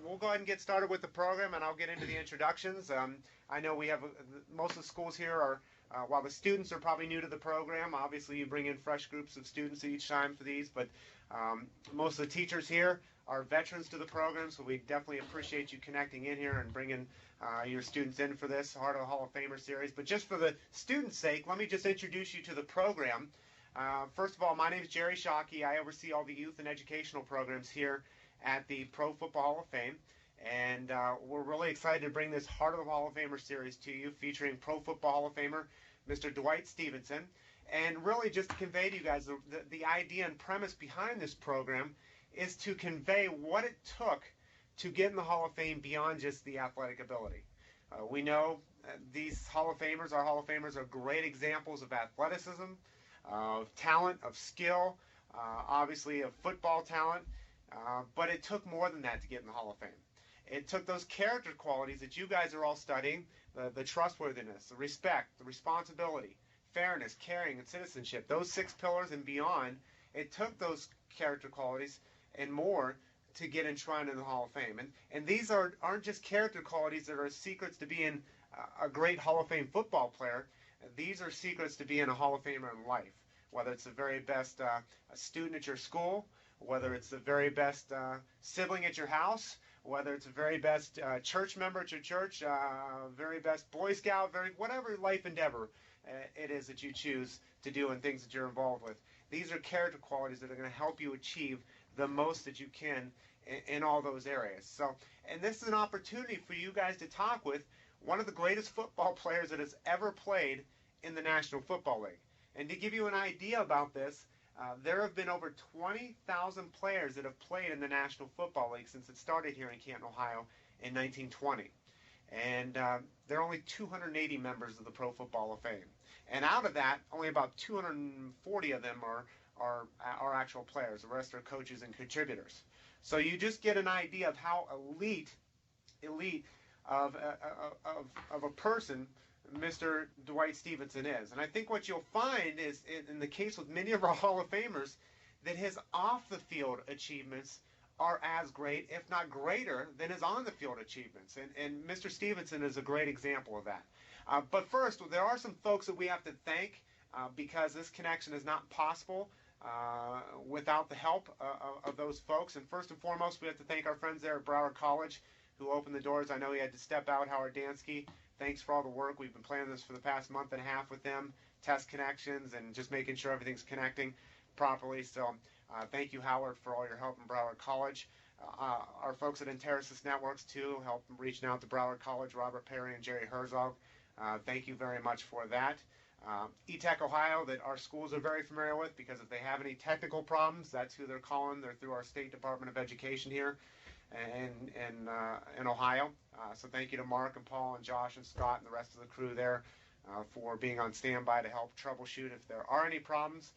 We'll go ahead and get started with the program, and I'll get into the introductions. I know we have most of the schools here are, while the students are probably new to the program, obviously you bring in fresh groups of students each time for these, but most of the teachers here are veterans to the program, so we definitely appreciate you connecting in here and bringing your students in for this Heart of the Hall of Famer series. But just for the students' sake, let me just introduce you to the program. First of all, my name is Jerry Shockey. I oversee all the youth and educational programs here at the Pro Football Hall of Fame, and we're really excited to bring this Heart of the Hall of Famer series to you, featuring Pro Football Hall of Famer Mr. Dwight Stephenson, and really just to convey to you guys the idea and premise behind this program is to convey what it took to get in the Hall of Fame beyond just the athletic ability. We know these Hall of Famers, our Hall of Famers, are great examples of athleticism, of talent, of skill, obviously of football talent, but it took more than that to get in the Hall of Fame. It took those character qualities that you guys are all studying, the trustworthiness, the respect, the responsibility, fairness, caring, and citizenship, those 6 pillars and beyond. It took those character qualities and more to get enshrined in the Hall of Fame. And these aren't just character qualities that are secrets to being a great Hall of Fame football player. These are secrets to being a Hall of Famer in life, whether it's the very best student at your school, whether it's the very best sibling at your house, whether it's the very best church member at your church, very best Boy Scout, whatever life endeavor it is that you choose to do and things that you're involved with. These are character qualities that are going to help you achieve the most that you can in all those areas. So, and this is an opportunity for you guys to talk with one of the greatest football players that has ever played in the National Football League. And to give you an idea about this, there have been over 20,000 players that have played in the National Football League since it started here in Canton, Ohio in 1920. And there are only 280 members of the Pro Football Hall of Fame. And out of that, only about 240 of them are actual players. The rest are coaches and contributors. So you just get an idea of how elite of a person Mr. Dwight Stephenson is. And I think what you'll find is, in the case with many of our Hall of Famers, that his off-the-field achievements are as great, if not greater, than his on-the-field achievements. And Mr. Stephenson is a great example of that. But first, there are some folks that we have to thank because this connection is not possible without the help of those folks. And first and foremost, we have to thank our friends there at Broward College who opened the doors. I know he had to step out, Howard Dansky. Thanks for all the work. We've been planning this for the past month and a half with them, test connections and just making sure everything's connecting properly. So thank you, Howard, for all your help in Broward College. Our folks at Interisys Networks, too, helped reaching out to Broward College, Robert Perry and Jerry Herzog. Thank you very much for that. eTech Ohio, that our schools are very familiar with, because if they have any technical problems, that's who they're calling. They're through our State Department of Education here in Ohio. So thank you to Mark and Paul and Josh and Scott and the rest of the crew there for being on standby to help troubleshoot if there are any problems.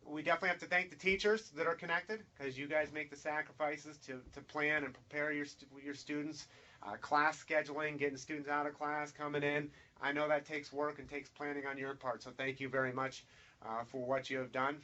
We definitely have to thank the teachers that are connected, because you guys make the sacrifices to plan and prepare your students. Class scheduling, getting students out of class, coming in. I know that takes work and takes planning on your part, so thank you very much for what you have done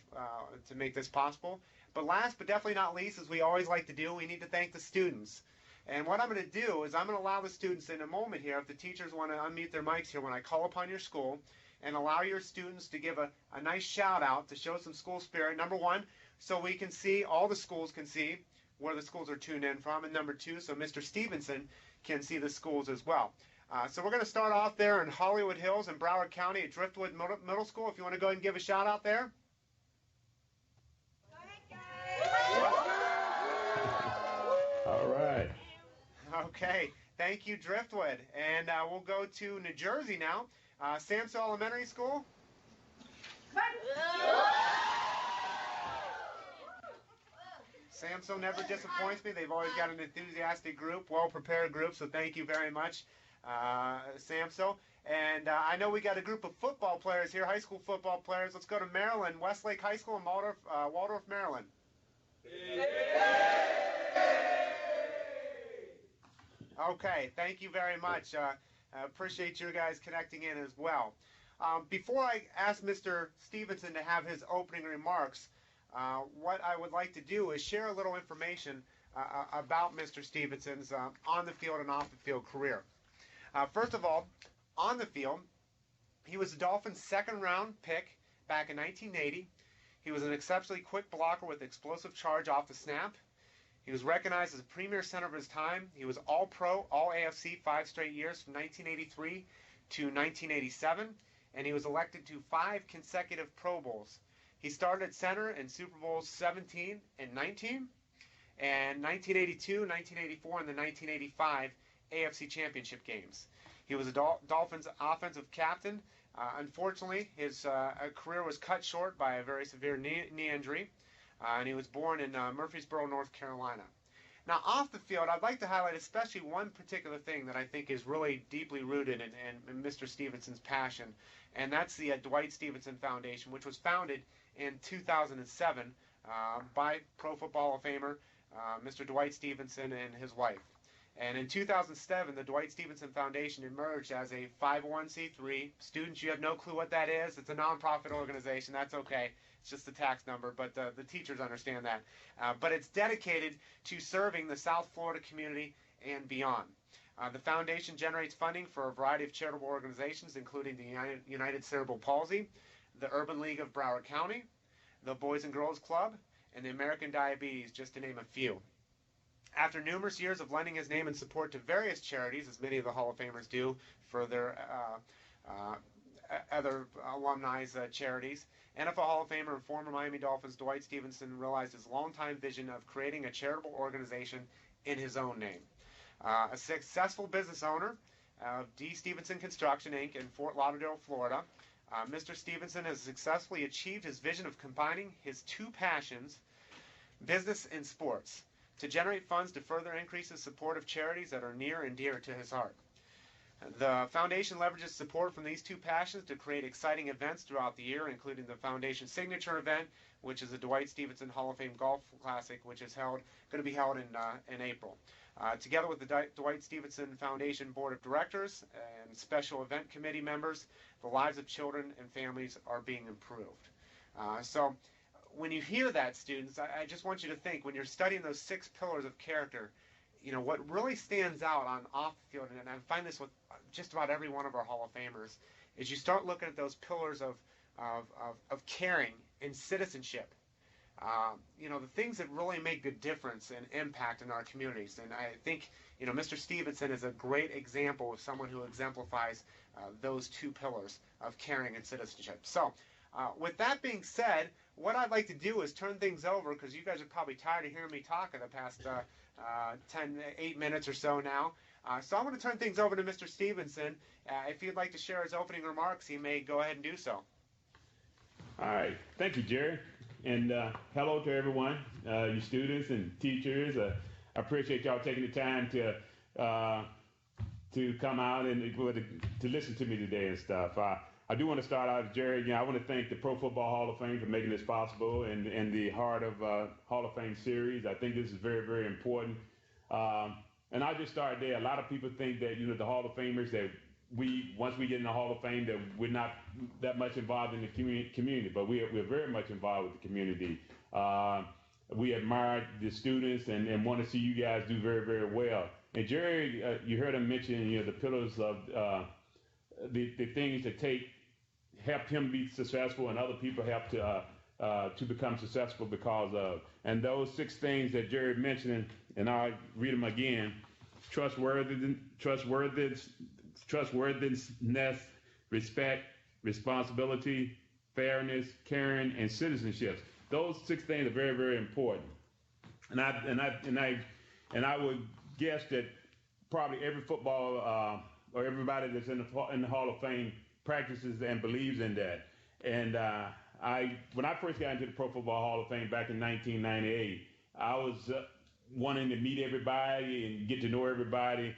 to make this possible. But last but definitely not least, as we always like to do, we need to thank the students. And what I'm going to do is I'm going to allow the students in a moment here, if the teachers want to unmute their mics here when I call upon your school, and allow your students to give a nice shout out to show some school spirit. Number one, so we can see, all the schools can see where the schools are tuned in from. And number two, so Mr. Stephenson can see the schools as well. So we're going to start off there in Hollywood Hills in Broward County at Driftwood Middle School. If you want to go ahead and give a shout out there. All right. Okay, thank you, Driftwood. And we'll go to New Jersey now. Samson Elementary School. Samson never disappoints me. They've always got an enthusiastic group, well-prepared group, so thank you very much, Samson. And I know we got a group of football players here, high school football players. Let's go to Maryland, Westlake High School in Waldorf, Maryland. Okay, thank you very much. I appreciate you guys connecting in as well. Before I ask Mr. Stephenson to have his opening remarks, what I would like to do is share a little information about Mr. Stephenson's on the field and off the field career. First of all, on the field, he was the Dolphins' second-round pick back in 1980. He was an exceptionally quick blocker with explosive charge off the snap. He was recognized as a premier center of his time. He was All-Pro, All-AFC 5 straight years from 1983 to 1987, and he was elected to 5 consecutive Pro Bowls. He started at center in Super Bowls 17 and 19, and 1982, 1984, and the 1985 AFC Championship games. He was a Dolphins offensive captain. Unfortunately, his career was cut short by a very severe knee injury, and he was born in Murfreesboro, North Carolina. Now, off the field, I'd like to highlight especially one particular thing that I think is really deeply rooted in Mr. Stephenson's passion, and that's the Dwight Stephenson Foundation, which was founded in 2007 by Pro Football Hall of Famer Mr. Dwight Stephenson and his wife. And in 2007, the Dwight Stephenson Foundation emerged as a 501c3. Students, you have no clue what that is. It's a nonprofit organization. That's okay. It's just the tax number, but the teachers understand that. But it's dedicated to serving the South Florida community and beyond. The foundation generates funding for a variety of charitable organizations, including the United Cerebral Palsy, the Urban League of Broward County, the Boys and Girls Club, and the American Diabetes, just to name a few. After numerous years of lending his name and support to various charities, as many of the Hall of Famers do for their other alumni's charities, NFL Hall of Famer and former Miami Dolphins Dwight Stephenson realized his longtime vision of creating a charitable organization in his own name. A successful business owner of D. Stephenson Construction, Inc. in Fort Lauderdale, Florida, Mr. Stephenson has successfully achieved his vision of combining his two passions, business and sports, to generate funds to further increase his support of charities that are near and dear to his heart. The foundation leverages support from these two passions to create exciting events throughout the year, including the foundation signature event, which is the Dwight Stephenson Hall of Fame Golf Classic, which is going to be held in April. Together with the Dwight Stephenson Foundation Board of Directors and special event committee members, the lives of children and families are being improved. So when you hear that, students, I just want you to think, when you're studying those 6 pillars of character, you know, what really stands out on off the field, and I find this with just about every one of our Hall of Famers, is you start looking at those pillars of caring and citizenship. You know, the things that really make the difference and impact in our communities. And I think, you know, Mr. Stephenson is a great example of someone who exemplifies those 2 pillars of caring and citizenship. So, with that being said, what I'd like to do is turn things over, because you guys are probably tired of hearing me talk in the past 8 minutes or so now. So I'm going to turn things over to Mr. Stephenson. If he'd like to share his opening remarks, he may go ahead and do so. All right. Thank you, Jerry. And hello to everyone, you students and teachers. I appreciate y'all taking the time to come out and to listen to me today and stuff. I do want to start out, Jerry. You know, I want to thank the Pro Football Hall of Fame for making this possible and the Heart of Hall of Fame series. I think this is very, very important. And I'll just start there. A lot of people think that, you know, the Hall of Famers, that once we get in the Hall of Fame, that we're not that much involved in the community, but we're very much involved with the community. We admire the students and want to see you guys do very, very well. And Jerry, you heard him mention, you know, the pillars of the things that help him be successful, and other people help to become successful because of. And those 6 things that Jerry mentioned, and I'll read them again: trustworthiness, respect, responsibility, fairness, caring, and citizenship. Those 6 things are very, very important. And I would guess that probably every football or everybody that's in the Hall of Fame practices and believes in that. And when I first got into the Pro Football Hall of Fame back in 1998, I was wanting to meet everybody and get to know everybody.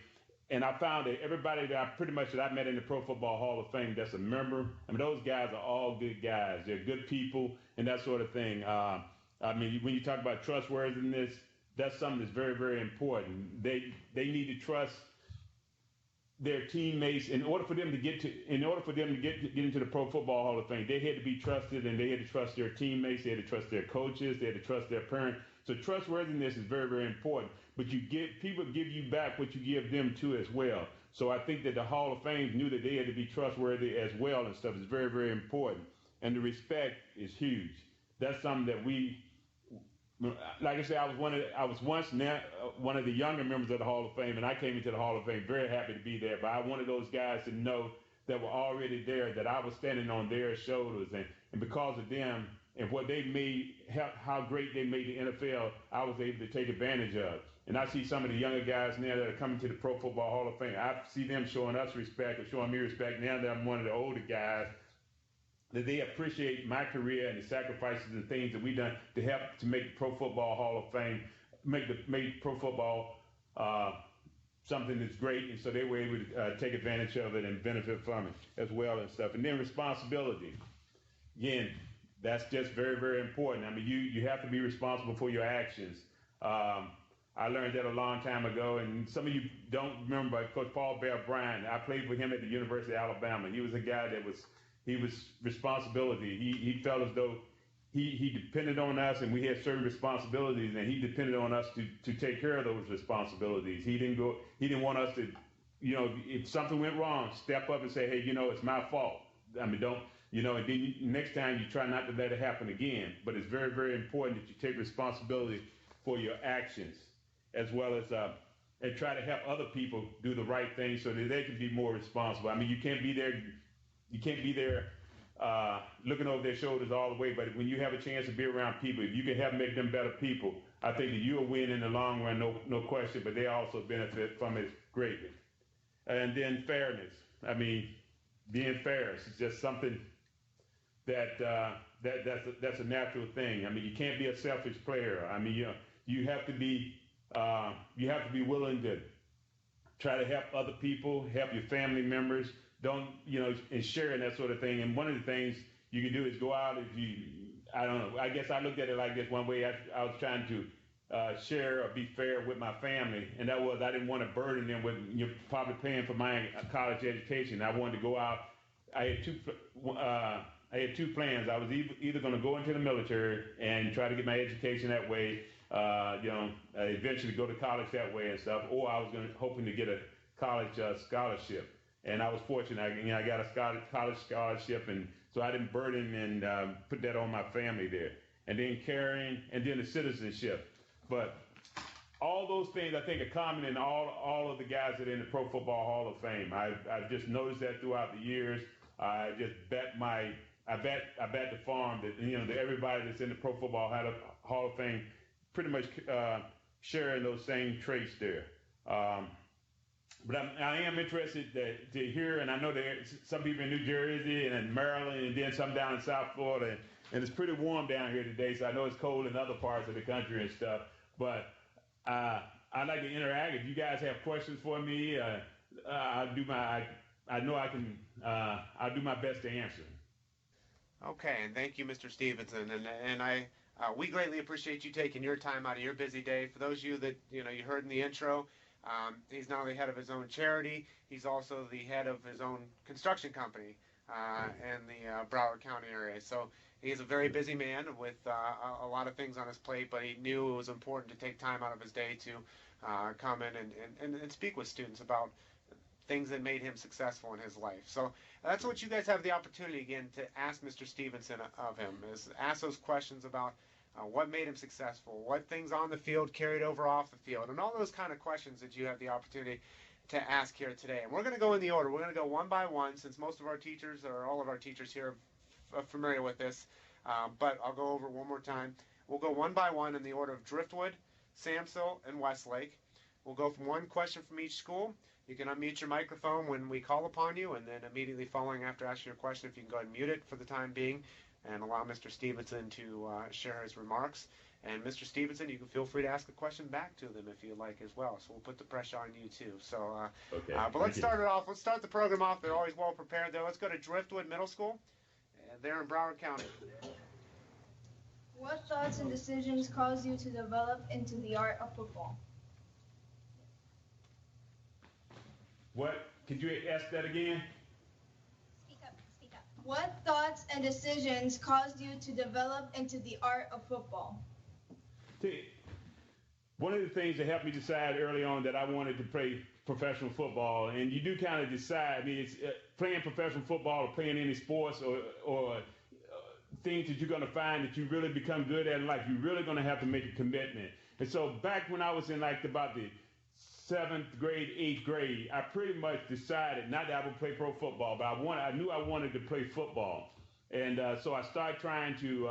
And I found that everybody that I met in the Pro Football Hall of Fame that's a member, I mean, those guys are all good guys. They're good people and that sort of thing. I mean, when you talk about trustworthiness, that's something that's very, very important. They need to trust their teammates in order for them to get into the Pro Football Hall of Fame. They had to be trusted, and they had to trust their teammates. They had to trust their coaches. They had to trust their parents. So trustworthiness is very, very important. But people give you back what you give them too as well. So I think that the Hall of Fame knew that they had to be trustworthy as well and stuff. It's very, very important. And the respect is huge. That's something that like I said, I was once one of the younger members of the Hall of Fame, and I came into the Hall of Fame very happy to be there. But I wanted those guys to know that were already there, that I was standing on their shoulders, and because of them and what they made, how great they made the NFL, I was able to take advantage of. And I see some of the younger guys now that are coming to the Pro Football Hall of Fame. I see them showing us respect or showing me respect now that I'm one of the older guys, that they appreciate my career and the sacrifices and things that we've done to help to make the Pro Football Hall of Fame, make pro football something that's great. And so they were able to take advantage of it and benefit from it as well and stuff. And then responsibility. Again, that's just very, very important. I mean, you have to be responsible for your actions. I learned that a long time ago, and some of you don't remember Coach Paul Bear Bryant. I played with him at the University of Alabama. He was a guy that was responsibility. He felt as though he depended on us, and we had certain responsibilities, and he depended on us to take care of those responsibilities. He didn't want us to, if something went wrong, step up and say, hey, it's my fault. I mean, don't, and then next time you try not to let it happen again. But it's very, very important that you take responsibility for your actions, as well as and try to help other people do the right thing so that they can be more responsible. I mean, you can't be there looking over their shoulders all the way, but when you have a chance to be around people, if you can help make them better people, I think that you'll win in the long run, no question, but they also benefit from it greatly. And then fairness. I mean, being fair is just something that's a natural thing. I mean, you can't be a selfish player. I mean, you have to be willing to try to help other people, help your family members. Don't, and sharing that sort of thing. And one of the things you can do is go out I don't know, I guess I looked at it like this one way. I was trying to share or be fair with my family. And that was, I didn't want to burden them with probably paying for my college education. I wanted to go out. I had two plans. I was either going to go into the military and try to get my education that way, eventually go to college that way and stuff, or I was hoping to get a college scholarship. And I was fortunate. I got a college scholarship, and so I didn't burden and put that on my family there. And then caring, and then the citizenship. But all those things I think are common in all of the guys that are in the Pro Football Hall of Fame. I've just noticed that throughout the years. I just bet the farm that that everybody that's in the Pro Football Hall of Fame pretty much sharing those same traits there. But I am interested to hear, and I know there's some people in New Jersey and in Maryland, and then some down in South Florida, and it's pretty warm down here today, so I know it's cold in other parts of the country and stuff. But I'd like to interact. If you guys have questions for me, I'll do my best to answer. Okay, and thank you, Mr. Stephenson, and we greatly appreciate you taking your time out of your busy day. For those of you that you heard in the intro. He's not only head of his own charity, he's also the head of his own construction company in the Broward County area. So he's a very busy man with a lot of things on his plate, but he knew it was important to take time out of his day to come in and speak with students about things that made him successful in his life. So that's what you guys have the opportunity again to ask Mr. Stephenson of him, is ask those questions about what made him successful, what things on the field carried over off the field, and all those kind of questions that you have the opportunity to ask here today. And we're going to go in the order. We're going to go one by one, since most of our teachers, or all of our teachers here, are familiar with this. But I'll go over it one more time. We'll go one by one in the order of Driftwood, Samsel, and Westlake. We'll go from one question from each school. You can unmute your microphone when we call upon you, and then immediately following after asking your question, if you can go ahead and mute it for the time being, and allow Mr. Stephenson to share his remarks. And Mr. Stephenson, you can feel free to ask a question back to them if you'd like as well. So we'll put the pressure on you too. So, okay. But let's start it off. Let's start the program off. They're always well prepared there. Let's go to Driftwood Middle School. They're in Broward County. What thoughts and decisions caused you to develop into the art of football? What? Could you ask that again? What thoughts and decisions caused you to develop into the art of football? one of the things that helped me decide early on that I wanted to play professional football, and you do kind of decide. I mean, it's playing professional football or playing any sports or things that you're going to find that you really become good at in life. You're really going to have to make a commitment. And so back when I was in like about the 7th grade, 8th grade, I pretty much decided not that I would play pro football, but I knew I wanted to play football. And so I started trying to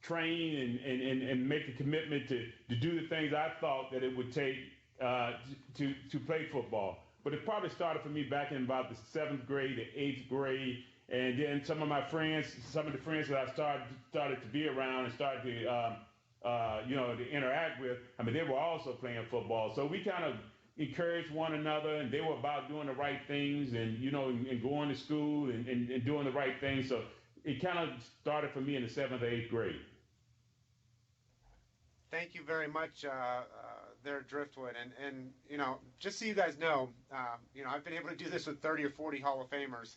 train and make a commitment to do the things I thought that it would take to play football. But it probably started for me back in about the 7th grade, the 8th grade. And then some of the friends that I started to be around and started to, to interact with, I mean, they were also playing football. So we kind of encouraged one another, and they were about doing the right things and, and going to school and doing the right things. So it kind of started for me in the 7th or 8th grade. Thank you very much, there, Driftwood. And just so you guys know, I've been able to do this with 30 or 40 Hall of Famers.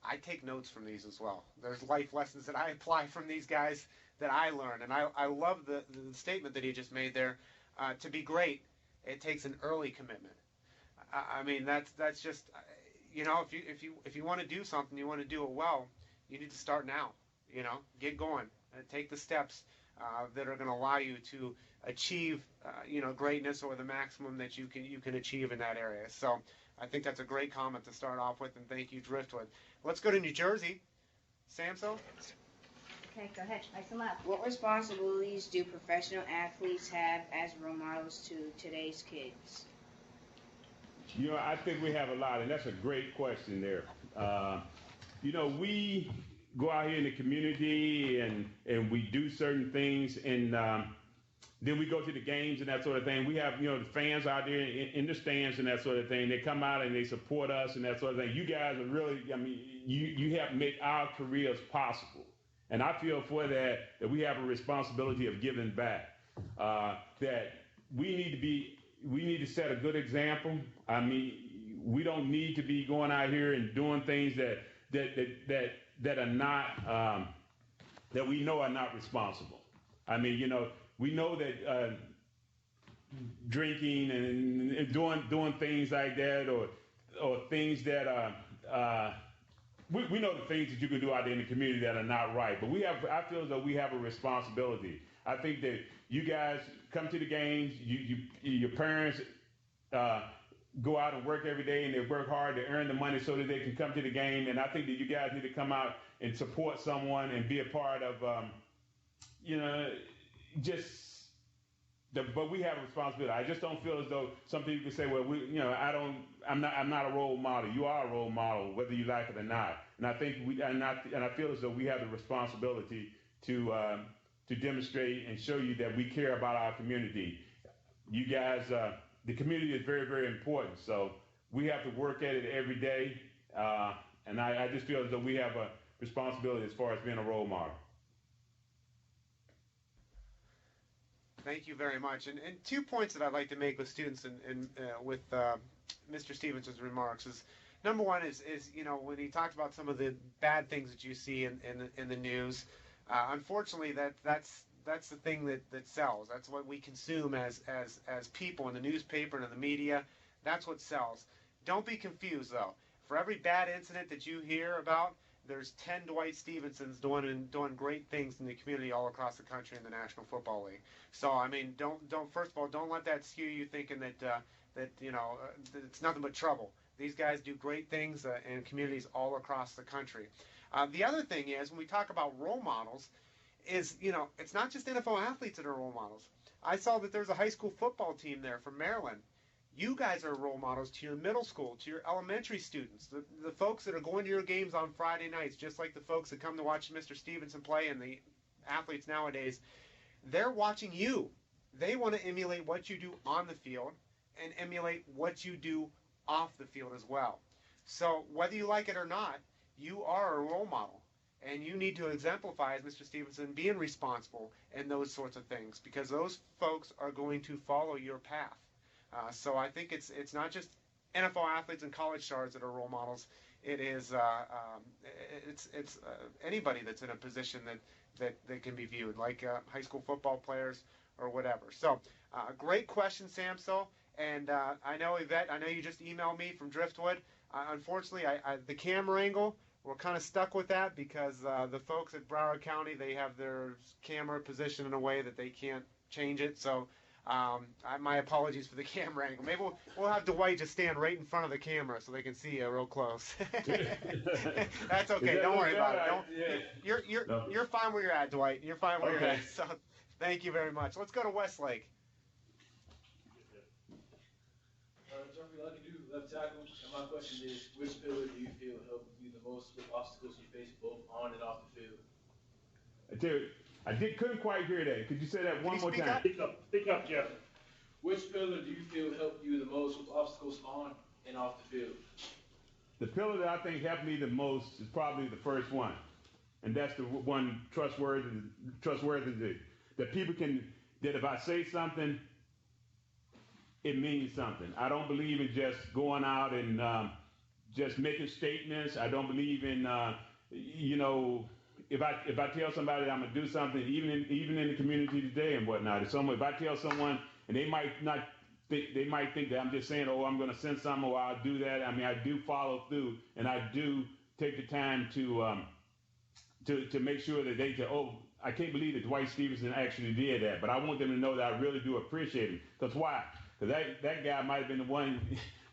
I take notes from these as well. There's life lessons that I apply from these guys that I learn. And I love the statement that he just made there. To be great, it takes an early commitment. I mean, that's just, if you want to do something, you want to do it well, you need to start now. Get going and take the steps that are going to allow you to achieve, greatness or the maximum that you can achieve in that area. So I think that's a great comment to start off with, and thank you, Driftwood. Let's go to New Jersey. Samso? Okay, go ahead. Nice and loud. What responsibilities do professional athletes have as role models to today's kids? I think we have a lot, and that's a great question there. We go out here in the community and we do certain things, and then we go to the games and that sort of thing. We have, the fans out there in the stands and that sort of thing. They come out and they support us and that sort of thing. You guys are really, you help make our careers possible. And I feel for that we have a responsibility of giving back. That we need to set a good example. I mean, we don't need to be going out here and doing things that are not, that we know are not responsible. I mean, we know that drinking and doing things like that or things that are, we know the things that you can do out there in the community that are not right. But I feel as though we have a responsibility. I think that you guys come to the games, your parents go out and work every day and they work hard to earn the money so that they can come to the game. And I think that you guys need to come out and support someone and be a part of, but we have a responsibility. I just don't feel as though some people can say, well, I'm not a role model. You are a role model, whether you like it or not. And I think I feel as though we have the responsibility to demonstrate and show you that we care about our community. You guys, the community is very, very important. So we have to work at it every day. And I just feel as though we have a responsibility as far as being a role model. Thank you very much. And 2 points that I'd like to make with students and with Mr. Stephenson's remarks is, number one is when he talked about some of the bad things that you see in the news, unfortunately that's the thing that sells. That's what we consume as people in the newspaper and in the media. That's what sells. Don't be confused though. For every bad incident that you hear about, there's 10 Dwight Stephensons doing great things in the community all across the country in the National Football League. So I mean, don't first of all, don't let that skew you thinking that it's nothing but trouble. These guys do great things in communities all across the country. The other thing is, when we talk about role models, is it's not just NFL athletes that are role models. I saw that there's a high school football team there from Maryland. You guys are role models to your middle school, to your elementary students, the folks that are going to your games on Friday nights, just like the folks that come to watch Mr. Stephenson play and the athletes nowadays. They're watching you. They want to emulate what you do on the field and emulate what you do off the field as well. So whether you like it or not, you are a role model. And you need to exemplify, as Mr. Stephenson, being responsible and those sorts of things, because those folks are going to follow your path. So I think it's not just NFL athletes and college stars that are role models. It is anybody that's in a position that can be viewed, like high school football players or whatever. So, great question, Samso. And I know, Yvette, I know you just emailed me from Driftwood. Unfortunately, the camera angle, we're kind of stuck with that because the folks at Broward County, they have their camera positioned in a way that they can't change it. So my apologies for the camera angle. Maybe we'll have Dwight just stand right in front of the camera so they can see you real close. That's okay. Don't worry about it. You're fine where you're at, Dwight. You're fine where you're at. So thank you very much. Let's go to Westlake. Jeffrey, like you do left tackle, and my question is, which pillar do you feel helped you the most with obstacles you face both on and off the field? I tell you, couldn't quite hear that. Could you say that one more time? Speak up, Jeffrey. Which pillar do you feel helped you the most with obstacles on and off the field? The pillar that I think helped me the most is probably the first one, and that's the one trustworthiness. That people that if I say something, it means something. I don't believe in just going out and just making statements. I don't believe in, if I tell somebody that I'm gonna do something, even in the community today and whatnot. If I tell someone and they might think that I'm just saying, oh, I'm gonna send something or I'll do that. I mean, I do follow through and I do take the time to make sure that they say, oh, I can't believe that Dwight Stephenson actually did that. But I want them to know that I really do appreciate him. Because why? Because that guy might have been one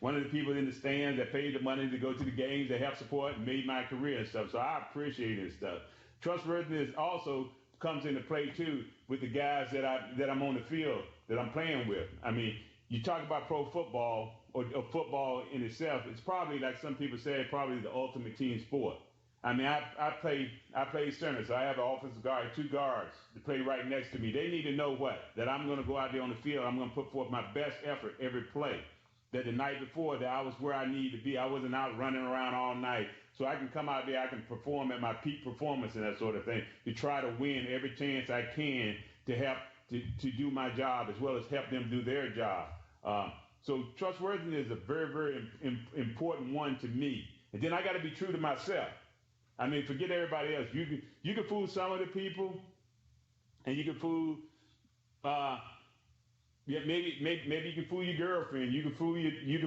of the people in the stands that paid the money to go to the games, that helped support and made my career and stuff. So I appreciate this stuff. Trustworthiness also comes into play too with the guys that I'm on the field that I'm playing with. I mean, you talk about pro football or football in itself. It's probably, like some people say, probably the ultimate team sport. I mean, I play center, so I have an offensive guard, 2 guards to play right next to me. They need to know that I'm going to go out there on the field. I'm going to put forth my best effort every play. That the night before that I was where I need to be. I wasn't out running around all night. So I can come out there, I can perform at my peak performance and that sort of thing to try to win every chance I can to help to do my job as well as help them do their job. So trustworthiness is a very, very important one to me. And then I got to be true to myself. I mean, forget everybody else. You can fool some of the people, and you can fool. Maybe you can fool your girlfriend. You can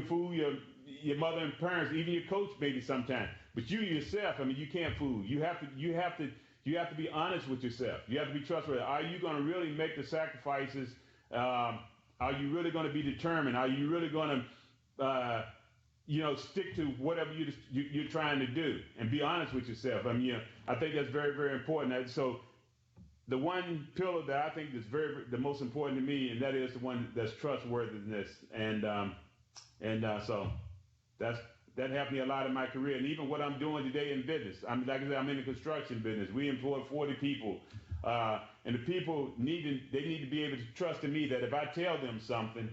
fool your mother and parents, even your coach, maybe sometimes. But you yourself, I mean, you can't fool. You have to be honest with yourself. You have to be trustworthy. Are you going to really make the sacrifices? Are you really going to be determined? Are you really going to stick to whatever you're trying to do and be honest with yourself. I mean, I think that's very, very important. So the one pillar that I think is the most important to me, and that is the one that's trustworthiness. So that helped me a lot in my career. And even what I'm doing today in business. I mean, like I said, I'm in the construction business. We employ 40 people. And the people need to be able to trust in me that if I tell them something,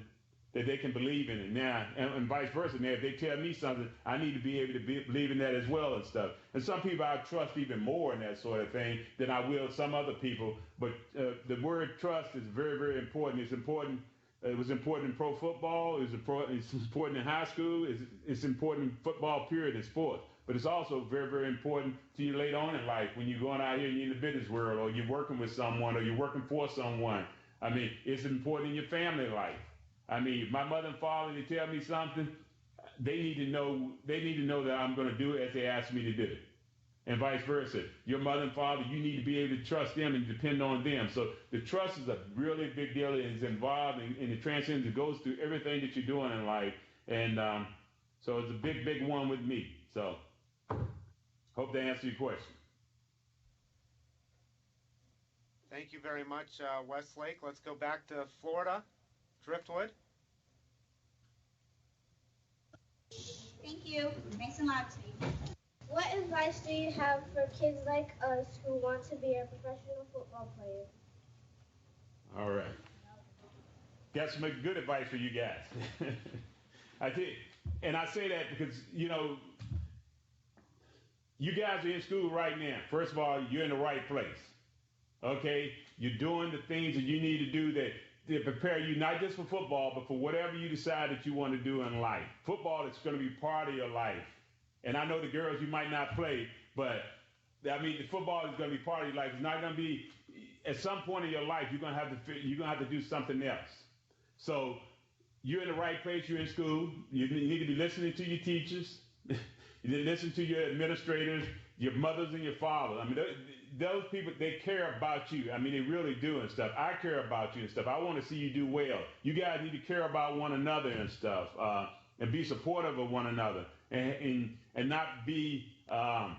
that they can believe in it now, and vice versa. Now, if they tell me something, I need to be able to believe in that as well and stuff. And some people I trust even more in that sort of thing than I will some other people. But the word trust is very, very important. It's important. It was important in pro football. It's important in high school. It's important in football, period, in sports. But it's also very, very important to you later on in life when you're going out here and you're in the business world, or you're working with someone, or you're working for someone. I mean, it's important in your family life. I mean, if my mother and father, they tell me something, they need to know that I'm going to do it as they ask me to do it. And vice versa. Your mother and father, you need to be able to trust them and depend on them. So the trust is a really big deal. It's involved in the transcends. It goes through everything that you're doing in life. And so it's a big, big one with me. So hope that answers your question. Thank you very much, Westlake. Let's go back to Florida. Driftwood. Thank you. Thanks a lot, Steve. What advice do you have for kids like us who want to be a professional football player? All right. Got some good advice for you guys. I did. And I say that because, you guys are in school right now. First of all, you're in the right place. Okay? You're doing the things that you need to do that prepare you not just for football, but for whatever you decide that you want to do in life. Football is going to be part of your life. And I know the girls, you might not play, but I mean, the football is going to be part of your life. It's not going to be at some point in your life, you're gonna have to do something else. So you're in the right place. You're in school. You need to be listening to your teachers. You need to listen to your administrators, your mothers and your fathers. I mean, those people, they care about you. I mean, they really do and stuff. I care about you and stuff. I want to see you do well. You guys need to care about one another and stuff, and be supportive of one another, and not be trying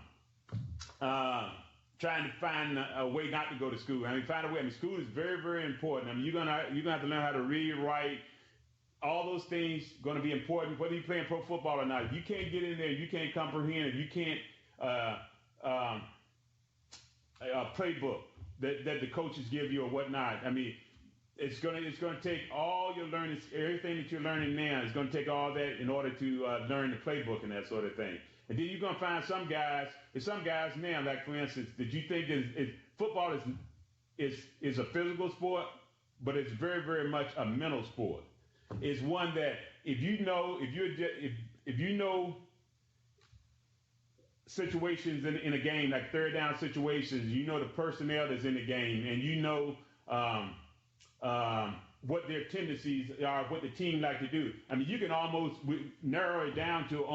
to find a way not to go to school. I mean, find a way. I mean, school is very, very important. I mean, you're gonna have to learn how to read, write. All those things going to be important, whether you're playing pro football or not. If you can't get in there, you can't comprehend, if you can't playbook that the coaches give you or whatnot. I mean, it's going to take all your learning, everything that you're learning now. It's going to take all that in order to learn the playbook and that sort of thing. And then you're going to find some guys now, like for instance, that you think that football is a physical sport, but it's very, very much a mental sport. It's one that if you know situations in a game, like third down situations, you know the personnel that's in the game, and you know what their tendencies are, what the team like to do. I mean, you can almost narrow it down to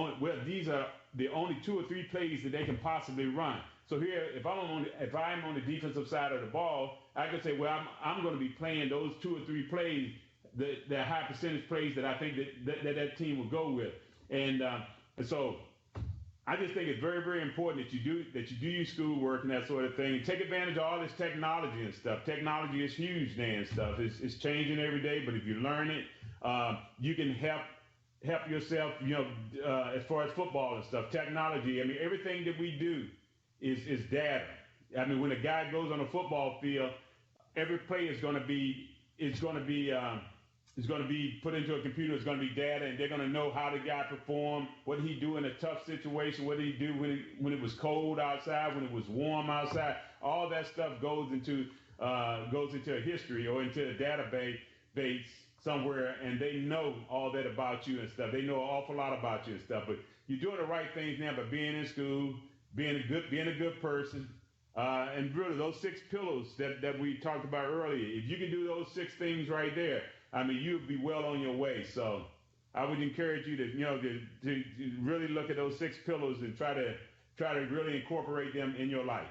these are the only 2 or 3 plays that they can possibly run. So here, if I'm on the defensive side of the ball, I can say, well, I'm going to be playing those 2 or 3 plays. The high percentage plays that I think that team will go with, and so I just think it's very, very important that you do your schoolwork and that sort of thing. Take advantage of all this technology and stuff. Technology is huge now and stuff. It's changing every day, but if you learn it, you can help yourself. As far as football and stuff, technology. I mean, everything that we do is data. I mean, when a guy goes on a football field, every play is going to be put into a computer. It's going to be data, and they're going to know how the guy performed, what he do in a tough situation, what did he do when it was cold outside, when it was warm outside. All that stuff goes into a history or into a database somewhere, and they know all that about you and stuff. They know an awful lot about you and stuff. But you're doing the right things now by being in school, being a good person, and really those 6 pillars that we talked about earlier. If you can do those 6 things right there, I mean, you'll be well on your way. So I would encourage you to really look at those 6 pillars and try to really incorporate them in your life.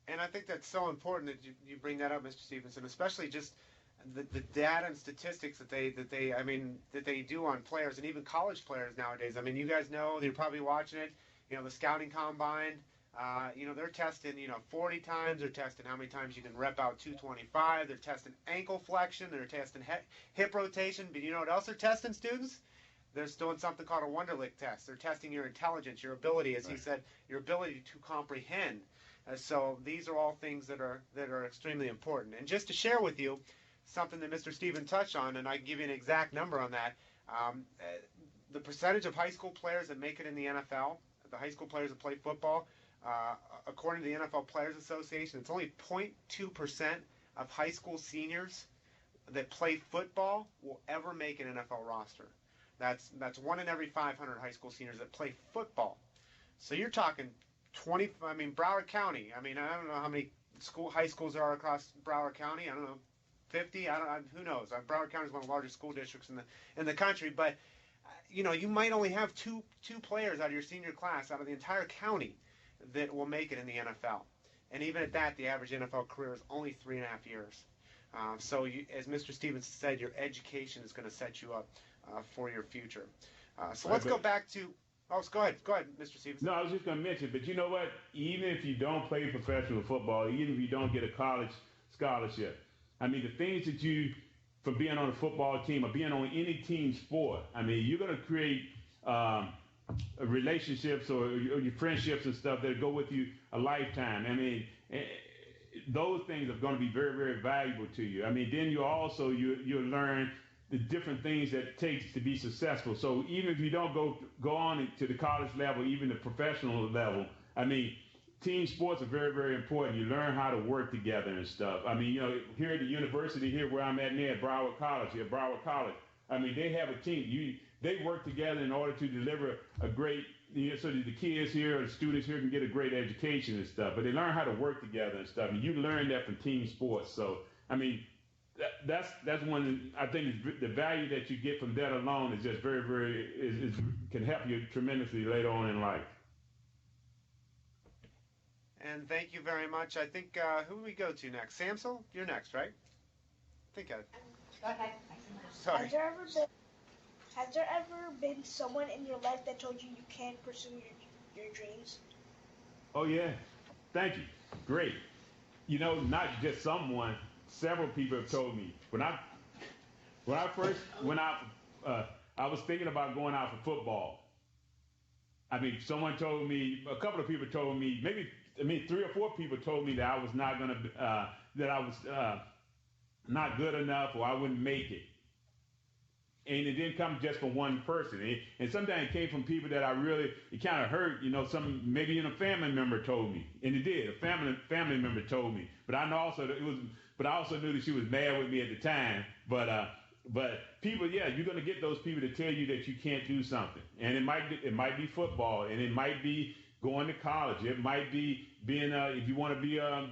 And I think that's so important that you bring that up, Mr. Stephenson, especially just the data and statistics that they do on players, and even college players nowadays. I mean, you guys know, you're probably watching it, the scouting combine. They're testing, 40 times. They're testing how many times you can rep out 225. They're testing ankle flexion. They're testing hip rotation. But you know what else they're testing, students? They're doing something called a Wonderlic test. They're testing your intelligence, your ability, as he said, your ability to comprehend. So these are all things that are extremely important. And just to share with you something that Mr. Stephen touched on, and I can give you an exact number on that, the percentage of high school players that make it in the NFL, the high school players that play football, according to the NFL Players Association, it's only 0.2% of high school seniors that play football will ever make an NFL roster. That's 1 in every 500 high school seniors that play football. So you're talking Broward County. I mean, I don't know how many high schools there are across Broward County. I don't know, 50. Who knows? Broward County is one of the largest school districts in the country. But you might only have two players out of your senior class out of the entire county that will make it in the NFL. And even at that, the average NFL career is only 3.5 years. So as Mr. Stevens said, your education is going to set you up for your future. So let's go back to. Oh, go ahead, Mr. Stevens. No, I was just going to mention, but you know what? Even if you don't play professional football, even if you don't get a college scholarship, I mean, the things that from being on a football team or being on any team sport, I mean, you're going to create relationships or your friendships and stuff that go with you a lifetime. I mean, those things are going to be very, very valuable to you. I mean, then you'll learn the different things that it takes to be successful. So even if you don't go on to the college level, even the professional level, I mean, team sports are very, very important. You learn how to work together and stuff. I mean, here at the university here where I'm at now at Broward College, I mean, they have a team. They work together in order to deliver a great, so that the kids here or the students here can get a great education and stuff. But they learn how to work together and stuff. And you learn that from team sports. So, I mean, that's one. I think the value that you get from that alone is just very, very can help you tremendously later on in life. And thank you very much. I think who do we go to next? Samsel, you're next, right? I think I. Go ahead. Sorry. Has there ever been someone in your life that told you you can't pursue your dreams? Oh yeah, thank you. Great. You know, not just someone. Several people have told me when I first went out. I was thinking about going out for football. I mean, someone told me. A couple of people told me. Maybe 3 or 4 people told me that I was not gonna. That I was not good enough, or I wouldn't make it. And it didn't come just from one person. And sometimes it came from people that it kind of hurt. You know, maybe a family member told me, and it did. A family member told me. But I also knew that she was mad with me at the time. But people, yeah, you're gonna get those people to tell you that you can't do something, and it might be football, and it might be going to college. It might be being if you want to be a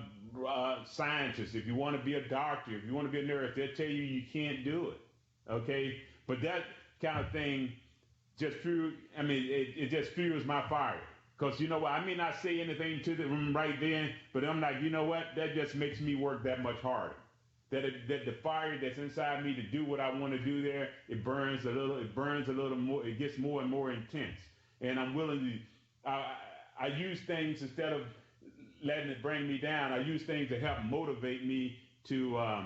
scientist, if you want to be a doctor, if you want to be a nurse, they'll tell you can't do it. Okay. But that kind of thing just it just fuels my fire. Because, you know what, I may not say anything to them right then, but I'm like, you know what, that just makes me work that much harder. That the fire that's inside me to do what I want to do there, it burns a little more, it gets more and more intense. And I'm willing to, I use things instead of letting it bring me down, I use things to help motivate me to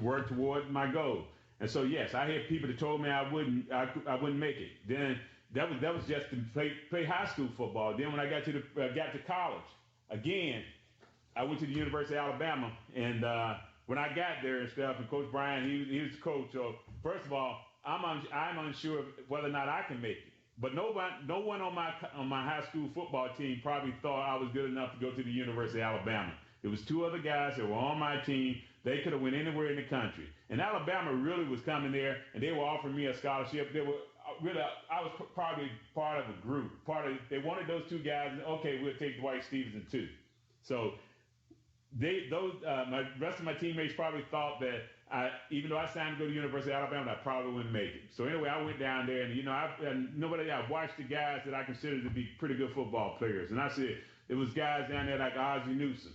work toward my goal. And so yes, I had people that told me I wouldn't make it. Then that was just to play high school football. Then when I got to college, again, I went to the University of Alabama, and when I got there and stuff, and Coach Brian, he was the coach. So first of all, I'm unsure whether or not I can make it. But no one on my high school football team probably thought I was good enough to go to the University of Alabama. There was 2 other guys that were on my team. They could have went anywhere in the country. And Alabama really was coming there, and they were offering me a scholarship. They were really, I was probably part of a group. They wanted those 2 guys, and okay, we'll take Dwight Stephenson too. So my rest of my teammates probably thought that even though I signed to go to the University of Alabama, I probably wouldn't make it. So anyway, I went down there, and I watched the guys that I considered to be pretty good football players, and I said there was guys down there like Ozzie Newsome.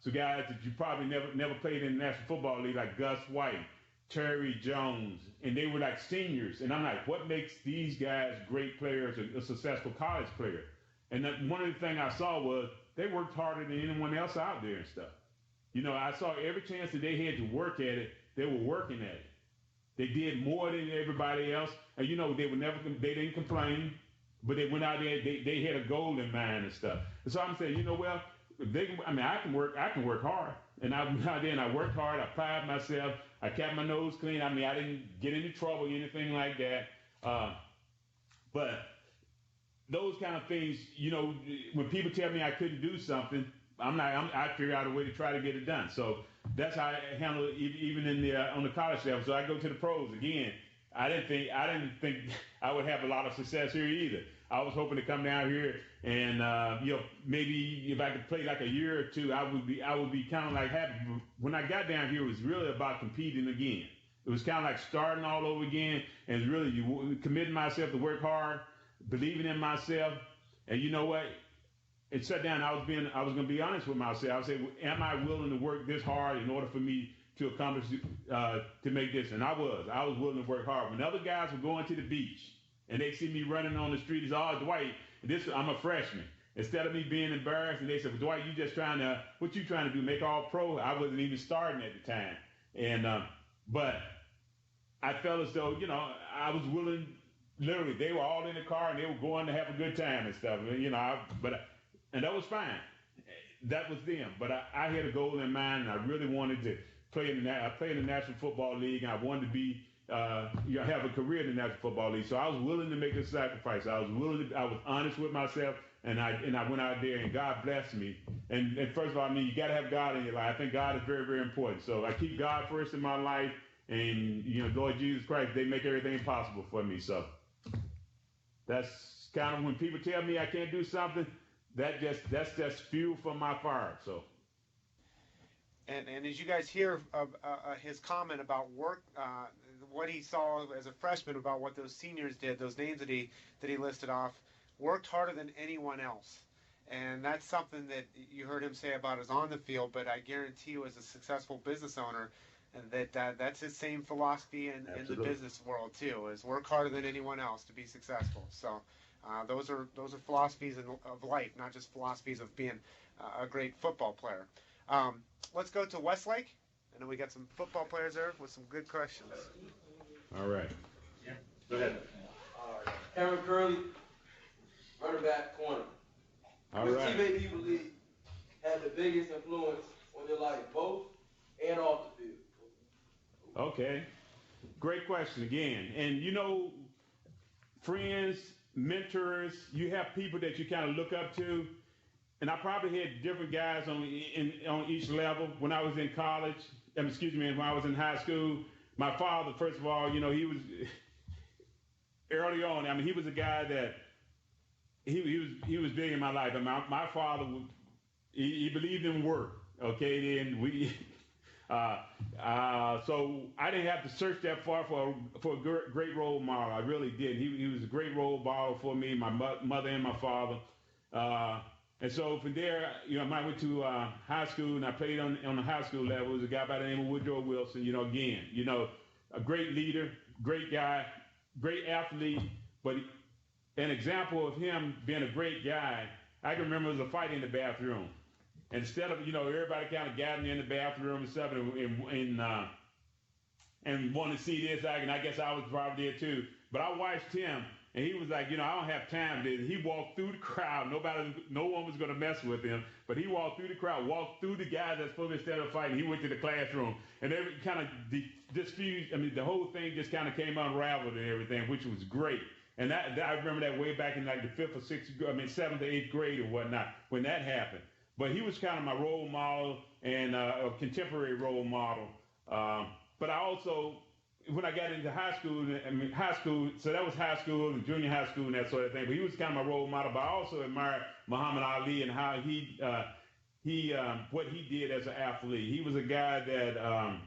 So guys that you probably never played in the National Football League, like Gus White, Terry Jones, and they were like seniors. And I'm like, what makes these guys great players, a successful college player? And one of the things I saw was they worked harder than anyone else out there and stuff. You know, I saw every chance that they had to work at it, they were working at it. They did more than everybody else. And you know, they didn't complain, but they went out there, they had a goal in mind and stuff. And so I'm saying, you know, well, I can work hard. And I went out there and I worked hard. I applied myself. I kept my nose clean. I mean, I didn't get into trouble or anything like that. But those kind of things, you know, when people tell me I couldn't do something, I figure out a way to try to get it done. So that's how I handle it, even on the college level. So I go to the pros again. I didn't think I would have a lot of success here either. I was hoping to come down here and maybe if I could play like a year or 2, I would be kind of like happy. When I got down here, it was really about competing again. It was kind of like starting all over again, and really committing myself to work hard, believing in myself. And you know what? It sat down. I was going to be honest with myself. I said, am I willing to work this hard in order for me to accomplish to make this? And I was willing to work hard. When other guys were going to the beach and they see me running on the street, it's Dwight. I'm a freshman. Instead of me being embarrassed, and they said, well, Dwight, what you trying to do? Make all pro? I wasn't even starting at the time. And but I felt as though, you know, I was willing. Literally, they were all in the car and they were going to have a good time and stuff. You know, and that was fine. That was them. But I had a goal in mind, and I really wanted to play in the National Football League, and I wanted to be have a career in the National Football League. So I was willing to make a sacrifice. I was honest with myself, and I went out there, and God blessed me. And first of all, I mean, you got to have God in your life. I think God is very, very important. So I keep God first in my life, and Lord Jesus Christ, they make everything possible for me. So that's kind of when people tell me I can't do something, that's just fuel for my fire. So. And as you guys hear his comment about work, what he saw as a freshman about what those seniors did, those names that he listed off, worked harder than anyone else. And that's something that you heard him say about us on the field, but I guarantee you as a successful business owner, and that's his same philosophy in the business world too, is work harder than anyone else to be successful. So those are philosophies of life, not just philosophies of being a great football player. Let's go to Westlake, and then we got some football players there with some good questions. All right. Yeah. Go ahead. Cameron Curley, running back, corner. All Which right. teammate do you believe had the biggest influence on your life, both and off the field? Okay. Great question again. And friends, mentors, you have people that you kind of look up to. And I probably had different guys on each level. When I was in college, when I was in high school, my father, first of all, he was early on. I mean, he was a guy that he was big in my life. And my father, he believed in work. Okay, and so I didn't have to search that far for a great role model. I really did. He was a great role model for me, my mother and my father. And so from there, I went to high school, and I played on the high school level. There was a guy by the name of Woodrow Wilson. A great leader, great guy, great athlete, but an example of him being a great guy. I can remember there was a fight in the bathroom. Instead of everybody kind of gathering in the bathroom and stuff, and wanting to see this, and I guess I was probably there too. But I watched him. And he was like, I don't have time. He walked through the crowd. No one was going to mess with him. But he walked through the crowd, walked through the guys that's supposed to be standing fighting. He went to the classroom. And they kind of diffused. I mean, the whole thing just kind of came unraveled and everything, which was great. And that I remember that way back in like the 7th or 8th grade or whatnot, when that happened. But he was kind of my role model and a contemporary role model. But I also, when I got into high school, so that was high school and junior high school and that sort of thing. But he was kind of my role model. But I also admired Muhammad Ali and how what he did as an athlete. He was a guy that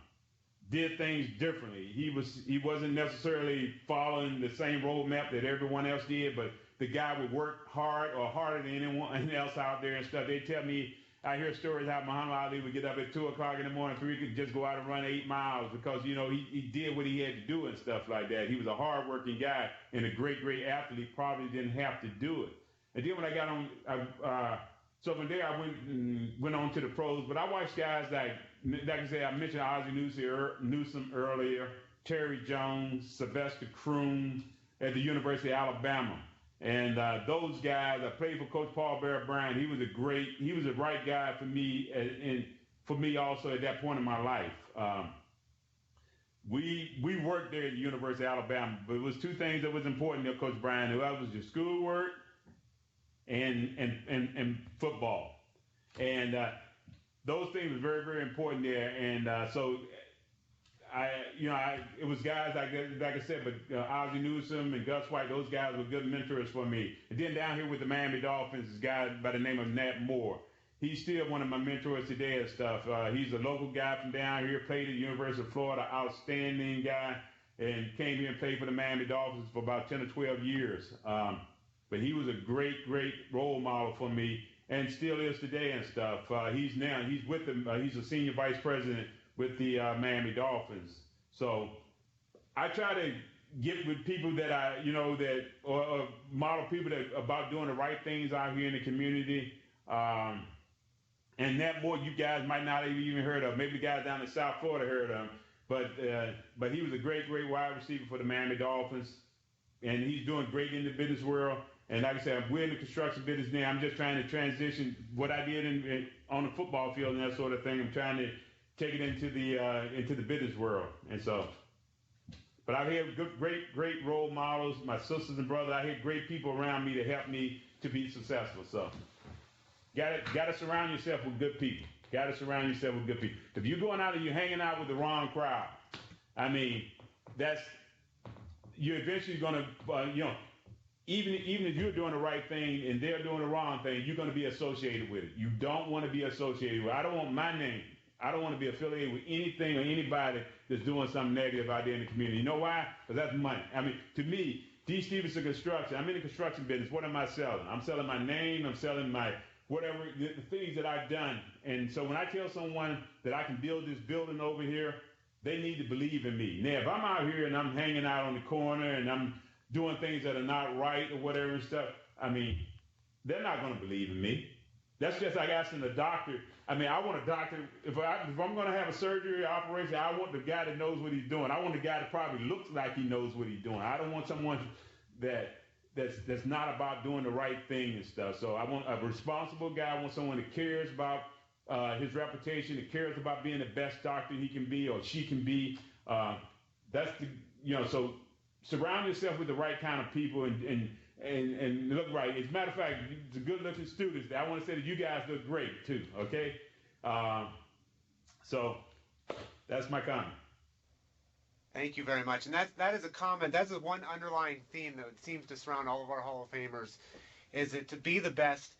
did things differently. He wasn't necessarily following the same roadmap that everyone else did, but the guy would work hard or harder than anyone else out there and stuff. They tell me, I hear stories how Muhammad Ali would get up at 2 o'clock in the morning so he could just go out and run 8 miles because, he did what he had to do and stuff like that. He was a hard-working guy and a great, great athlete, probably didn't have to do it. And then when I got on, so from there I went on to the pros, but I watched guys like I said, I mentioned Ozzie Newsome earlier, Terry Jones, Sylvester Croom at the University of Alabama. And those guys, I played for Coach Paul Bear Bryant. He was the right guy for me, and for me also at that point in my life. We worked there at the University of Alabama, but it was two things that was important to Coach Bryant. That was your schoolwork and football, and those things were very, very important there. And so it was guys like I said, but Ozzie Newsome and Gus White, those guys were good mentors for me. And then down here with the Miami Dolphins, this guy by the name of Nat Moore. He's still one of my mentors today and stuff. He's a local guy from down here, played at the University of Florida, outstanding guy, and came here and played for the Miami Dolphins for about 10 or 12 years. But he was a great, great role model for me and still is today and stuff. He's with them. He's a senior vice president with the Miami Dolphins. So I try to get with people that or model people that about doing the right things out here in the community. And that boy, you guys might not have even heard of. Maybe the guys down in South Florida heard of him. But he was a great, great wide receiver for the Miami Dolphins. And he's doing great in the business world. And like I said, we're in the construction business now. I'm just trying to transition what I did on the football field and that sort of thing. I'm trying to take it into the business world. And so, but I had great role models, my sisters and brothers. I had great people around me to help me to be successful. So, got to surround yourself with good people. Got to surround yourself with good people. If you're going out and you're hanging out with the wrong crowd, I mean, you're eventually going to, even if you're doing the right thing and they're doing the wrong thing, you're going to be associated with it. You don't want to be associated with it. I don't want my name. I don't want to be affiliated with anything or anybody that's doing something negative out there in the community. You know why? Because that's money. I mean, to me, D. Stephenson Construction, I'm in the construction business. What am I selling? I'm selling my name. I'm selling my whatever, the things that I've done. And so when I tell someone that I can build this building over here, they need to believe in me. Now, if I'm out here and I'm hanging out on the corner and I'm doing things that are not right or whatever and stuff, I mean, they're not going to believe in me. That's just like asking a doctor. I mean, I want a doctor, if I'm going to have a surgery or operation, I want the guy that knows what he's doing. I want the guy that probably looks like he knows what he's doing. I don't want someone that's not about doing the right thing and stuff. So I want a responsible guy. I want someone that cares about his reputation, that cares about being the best doctor he can be or she can be. So surround yourself with the right kind of people and look right. As a matter of fact, the good-looking students, I want to say that you guys look great too, okay? So that's my comment. Thank you very much. And that is a comment. That's the one underlying theme that seems to surround all of our Hall of Famers, is that to be the best,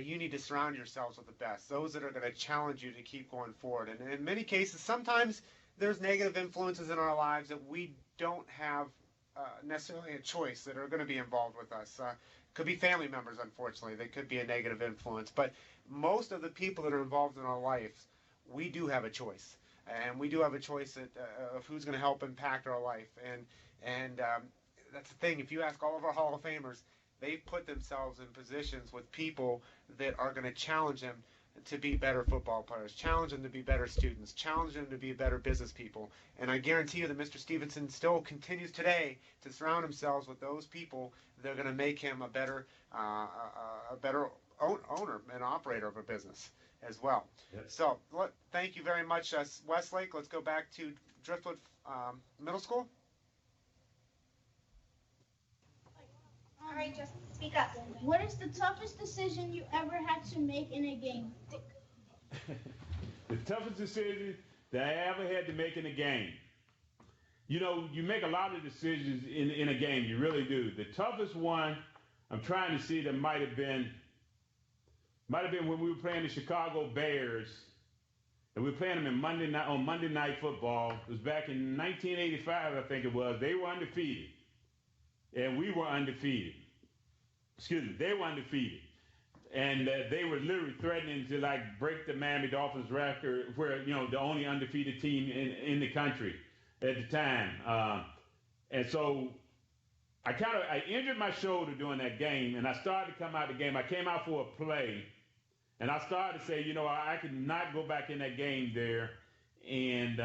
you need to surround yourselves with the best, those that are going to challenge you to keep going forward. And in many cases, sometimes there's negative influences in our lives that we don't have necessarily a choice, that are going to be involved with us. Could be family members, unfortunately. They could be a negative influence. But most of the people that are involved in our life, we do have a choice. And we do have a choice of who's going to help impact our life. And that's the thing. If you ask all of our Hall of Famers, they've put themselves in positions with people that are going to challenge them to be better football players, challenge them to be better students, challenge them to be better business people. And I guarantee you that Mr. Stephenson still continues today to surround himself with those people that are going to make him a better owner and operator of a business as well. Yep. So thank you very much, Westlake. Let's go back to Driftwood Middle School. All right, just speak up. What is the toughest decision you ever had to make in a game? The toughest decision that I ever had to make in a game. You make a lot of decisions in a game. You really do. The toughest one, I'm trying to see, that might have been when we were playing the Chicago Bears, and we were playing them on Monday Night Football. It was back in 1985, I think it was. They were undefeated, and we were undefeated. Excuse me, they were undefeated, and they were literally threatening to break the Miami Dolphins record, where the only undefeated team in the country at the time. And so I injured my shoulder during that game, and I started to come out of the game. I came out for a play. And I started to say, I could not go back in that game there, and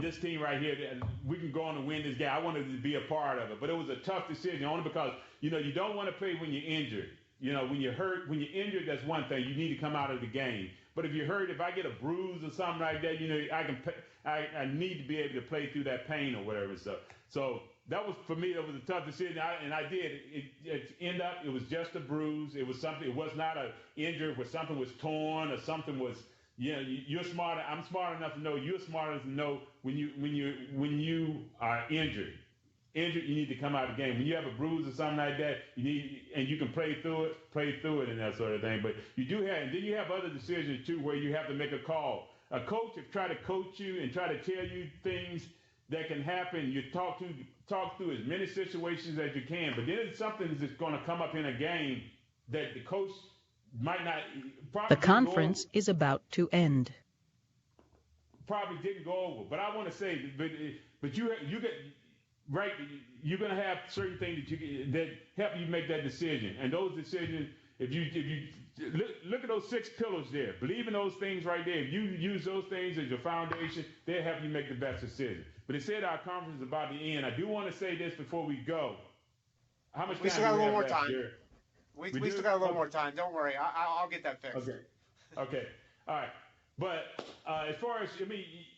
this team right here, we can go on and win this game. I wanted to be a part of it, but it was a tough decision, only because you don't want to play when you're injured. When you're hurt, when you're injured, that's one thing. You need to come out of the game. But if you're hurt, if I get a bruise or something like that, I need to be able to play through that pain or whatever stuff. So that was, for me, that was a tough decision, and I did. It ended up, it was just a bruise. It was something. It was not an injury where something was torn or something was. You're smart. I'm smart enough to know. You're smart enough to know when you are injured. You need to come out of the game. When you have a bruise or something like that, and you can play through it, and that sort of thing. But you do have, and then you have other decisions too, where you have to make a call. A coach will try to coach you and try to tell you things that can happen. You talk through as many situations as you can, but then it's something that's going to come up in a game that the coach might not. The conference is about to end. Probably didn't go over, but I want to say, but you get right. You're going to have certain things that help you make that decision, and those decisions, if you look at those 6 pillars there, believe in those things right there. If you use those things as your foundation, they'll help you make the best decision. But it said our conference is about to end. I do want to say this before we go. How much time we still got a little more time. Here? We still got a little more time. Don't worry. I'll get that fixed. Okay. All right. But as far as,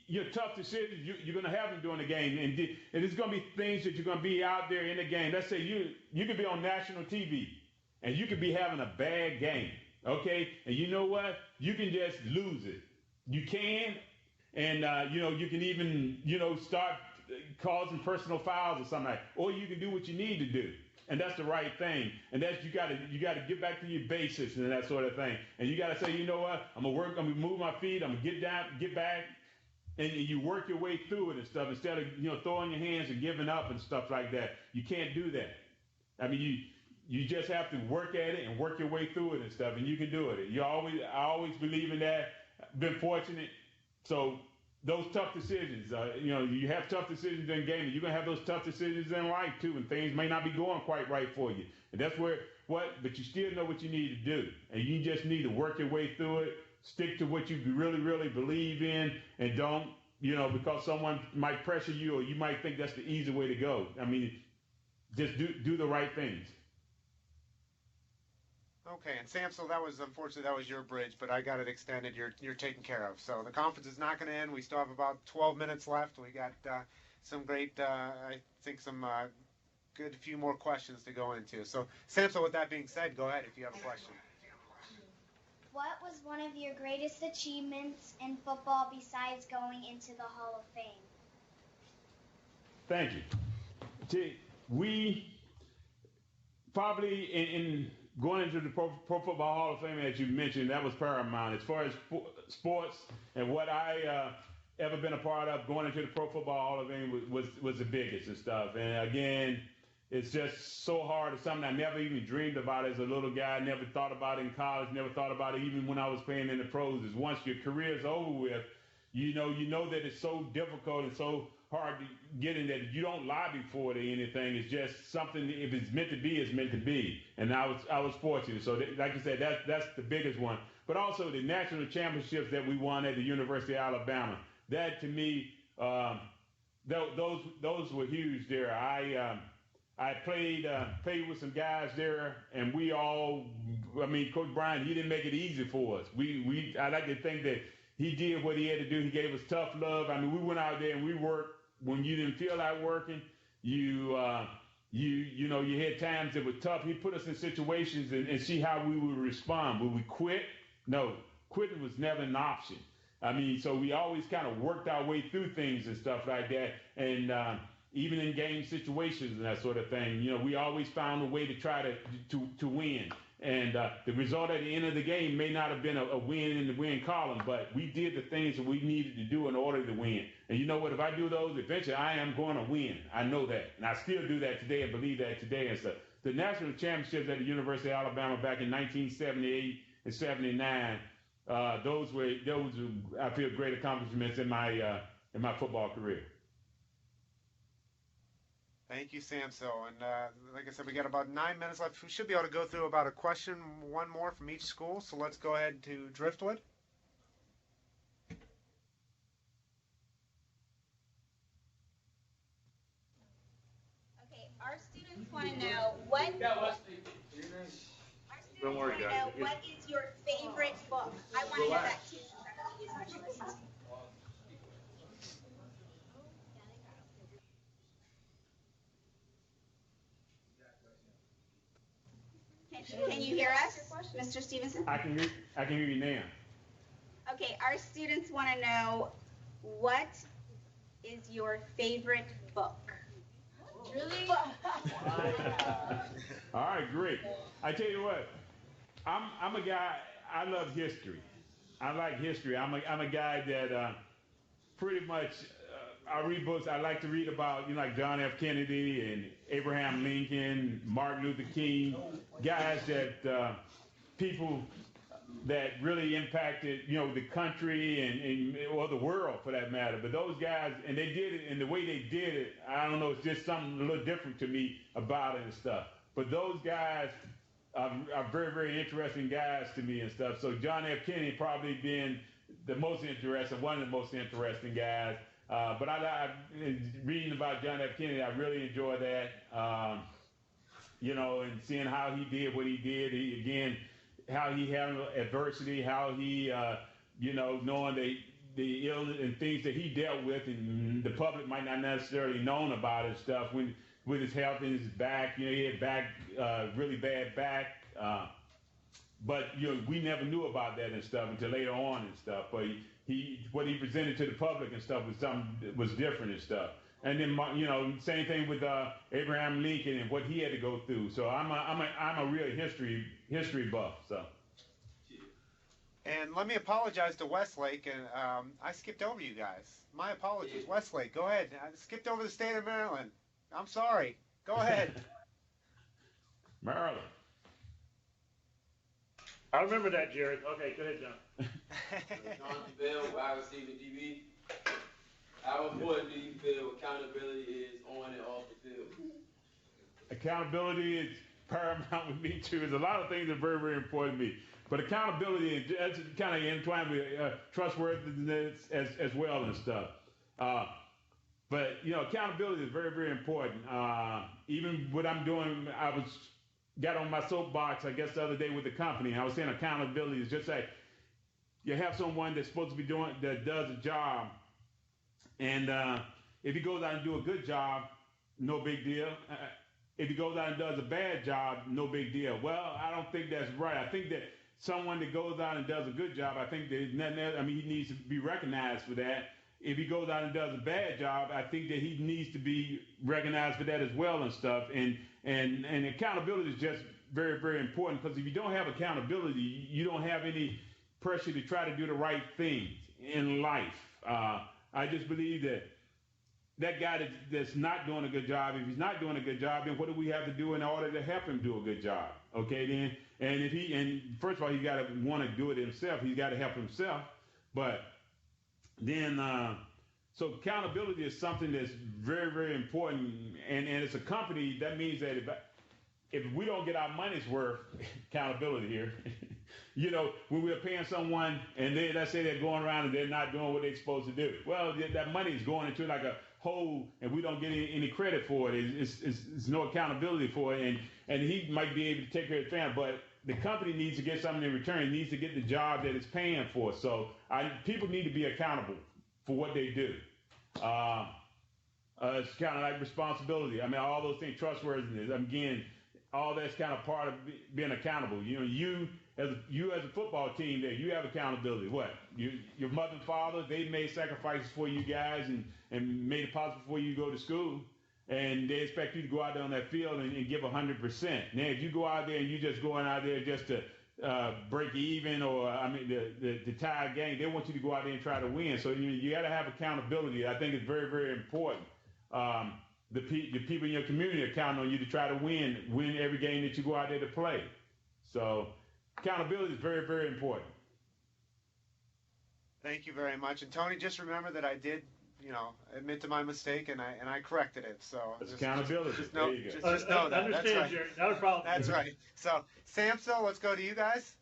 your tough decisions, you're going to have them during the game. And it's going to be things that you're going to be out there in the game. Let's say you could be on national TV, and you could be having a bad game. Okay? And you know what? You can just lose it. You can. And, you can even, start causing personal fouls or something like that. Or you can do what you need to do. And that's the right thing. And that's, you gotta get back to your basics and that sort of thing. And you gotta say, you know what, I'm gonna move my feet, I'm gonna get down, get back, and you work your way through it and stuff instead of, throwing your hands and giving up and stuff like that. You can't do that. I mean, you just have to work at it and work your way through it and stuff, and you can do it. I always believe in that. Been fortunate. So those tough decisions, you have tough decisions in gaming. You're going to have those tough decisions in life too, and things may not be going quite right for you. And that's but you still know what you need to do. And you just need to work your way through it, stick to what you really, really believe in, and don't, because someone might pressure you or you might think that's the easy way to go. I mean, just do the right things. Okay, and Sam, so unfortunately that was your bridge, but I got it extended. You're taken care of. So the conference is not going to end. We still have about 12 minutes left. We got some great, I think some good few more questions to go into. So Sam, so with that being said, go ahead if you have a question. What was one of your greatest achievements in football besides going into the Hall of Fame? Thank you. We probably in going into the Pro Football Hall of Fame, as you mentioned, that was paramount. As far as sports and what I ever been a part of, going into the Pro Football Hall of Fame was the biggest and stuff. And again, it's just so hard. It's something I never even dreamed about as a little guy. Never thought about it in college. Never thought about it even when I was playing in the pros. Is once your career is over with, you know that it's so difficult and so hard to get in that you don't lobby for it or anything. It's just something. If it's meant to be, it's meant to be. And I was fortunate. So like you said, that's the biggest one. But also the national championships that we won at the University of Alabama. That to me, those were huge there. I played with some guys there, and Coach Brian, he didn't make it easy for us. I like to think that he did what he had to do. He gave us tough love. I mean, we went out there and we worked when you didn't feel like working. You had times that were tough. He put us in situations and see how we would respond. Would we quit? No, quitting was never an option. I mean, so we always kind of worked our way through things and stuff like that. And even in game situations and that sort of thing, we always found a way to try to win. And the result at the end of the game may not have been a win in the win column, but we did the things that we needed to do in order to win. And you know what? If I do those, eventually I am going to win. I know that. And I still do that today and believe that today and stuff. The national championships at the University of Alabama back in 1978 and 79, those were, I feel, great accomplishments in my football career. Thank you, Samso. And like I said, we got about 9 minutes left. We should be able to go through about a question, one more from each school. So let's go ahead to Driftwood. Okay, our students want to know what is your favorite book? I want to know that too. Can you hear us, Mr. Stephenson? I can hear you now. Okay, our students want to know, what is your favorite book? Really? All right, great. I tell you what, I'm a guy. I love history. I like history. I'm a guy that pretty much. I read books. I like to read about, like John F. Kennedy and Abraham Lincoln, Martin Luther King, guys that people that really impacted, the country or the world for that matter. But those guys, and they did it, and the way they did it, I don't know, it's just something a little different to me about it and stuff. But those guys are very, very interesting guys to me and stuff. So John F. Kennedy probably been one of the most interesting guys. But I reading about John F. Kennedy, I really enjoy that, and seeing how he did what he did. How he handled adversity, how he, knowing the illness and things that he dealt with, and the public might not necessarily known about it and stuff. With his health and his back, he had really bad back. but we never knew about that and stuff until later on and stuff. But what he presented to the public and stuff was different and stuff. And then same thing with Abraham Lincoln and what he had to go through. So I'm a real history buff. So. And let me apologize to Westlake, and I skipped over you guys. My apologies. Westlake, go ahead. I skipped over the state of Maryland. I'm sorry. Go ahead. Maryland. I remember that, Jared. Okay, go ahead, John. Jonathan Bell, wide receiver DB. How important do you feel accountability is on and off the field? Accountability is paramount with me too. There's a lot of things that are very, very important to me. But accountability is kind of entwined with trustworthiness as well and stuff. But accountability is very, very important. Even what I'm doing, got on my soapbox, I guess, the other day with the company. I was saying accountability is just like you have someone that's supposed to be that does a job, and if he goes out and do a good job, no big deal. If he goes out and does a bad job, no big deal. Well, I don't think that's right. I think that someone that goes out and does a good job, I think that he needs to be recognized for that. If he goes out and does a bad job, I think that he needs to be recognized for that as well and stuff. And accountability is just very, very important, because if you don't have accountability, you don't have any pressure to try to do the right things in life. I just believe that guy that's not doing a good job, if he's not doing a good job, then what do we have to do in order to help him do a good job? Okay, then, and first of all, he's got to want to do it himself. He's got to help himself. But then, so accountability is something that's very, very important. And it's a company, that means that if we don't get our money's worth, accountability here, when we're paying someone and let's say they're going around and they're not doing what they're supposed to do. Well, that money is going into like a hole, and we don't get any credit for it. It's no accountability for it. And he might be able to take care of the family, but the company needs to get something in return. It needs to get the job that it's paying for. So people need to be accountable for what they do. It's kind of like responsibility. I mean, all those things, trustworthiness. Again, all that's kind of part of being accountable. You as a football team, there you have accountability. What your mother and father, they made sacrifices for you guys and made it possible for you to go to school. And they expect you to go out there on that field and give 100%. Now, if you go out there and you just going out there just to break even, or the tie a game, they want you to go out there and try to win. So you got to have accountability. I think it's very, very important. The people in your community are counting on you to try to win every game that you go out there to play. So accountability is very, very important. Thank you very much. And Tony, just remember that I did, admit to my mistake, and I corrected it. So it's accountability. Just know that. Understand, that's right. Jerry. Not a problem. That's right. So Samso, let's go to you guys.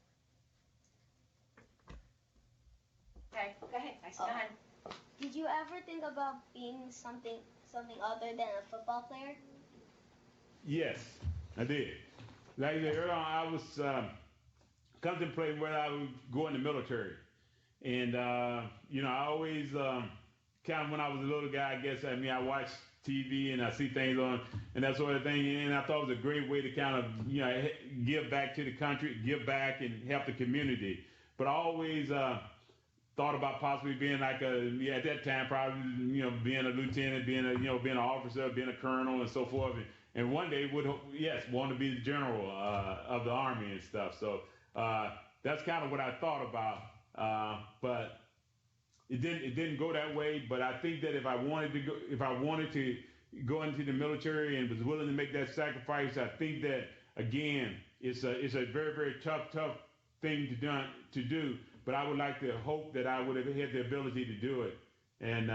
Okay, go ahead. Go ahead. Did you ever think about being something other than a football player? Yes, I did. Like earlier on, I was contemplating whether I would go in the military. And, I always kind of, when I was a little guy, I watched TV and I see things on and that sort of thing. And I thought it was a great way to kind of, give back to the country, give back and help the community. But I always thought about possibly being like at that time, probably, being a lieutenant, being an officer, being a colonel and so forth. And one day want to be the general of the Army and stuff. So that's kind of what I thought about. But it didn't go that way. But I think that if I wanted to go into the military and was willing to make that sacrifice, I think that again it's a very, very tough thing to do. But I would like to hope that I would have had the ability to do it. And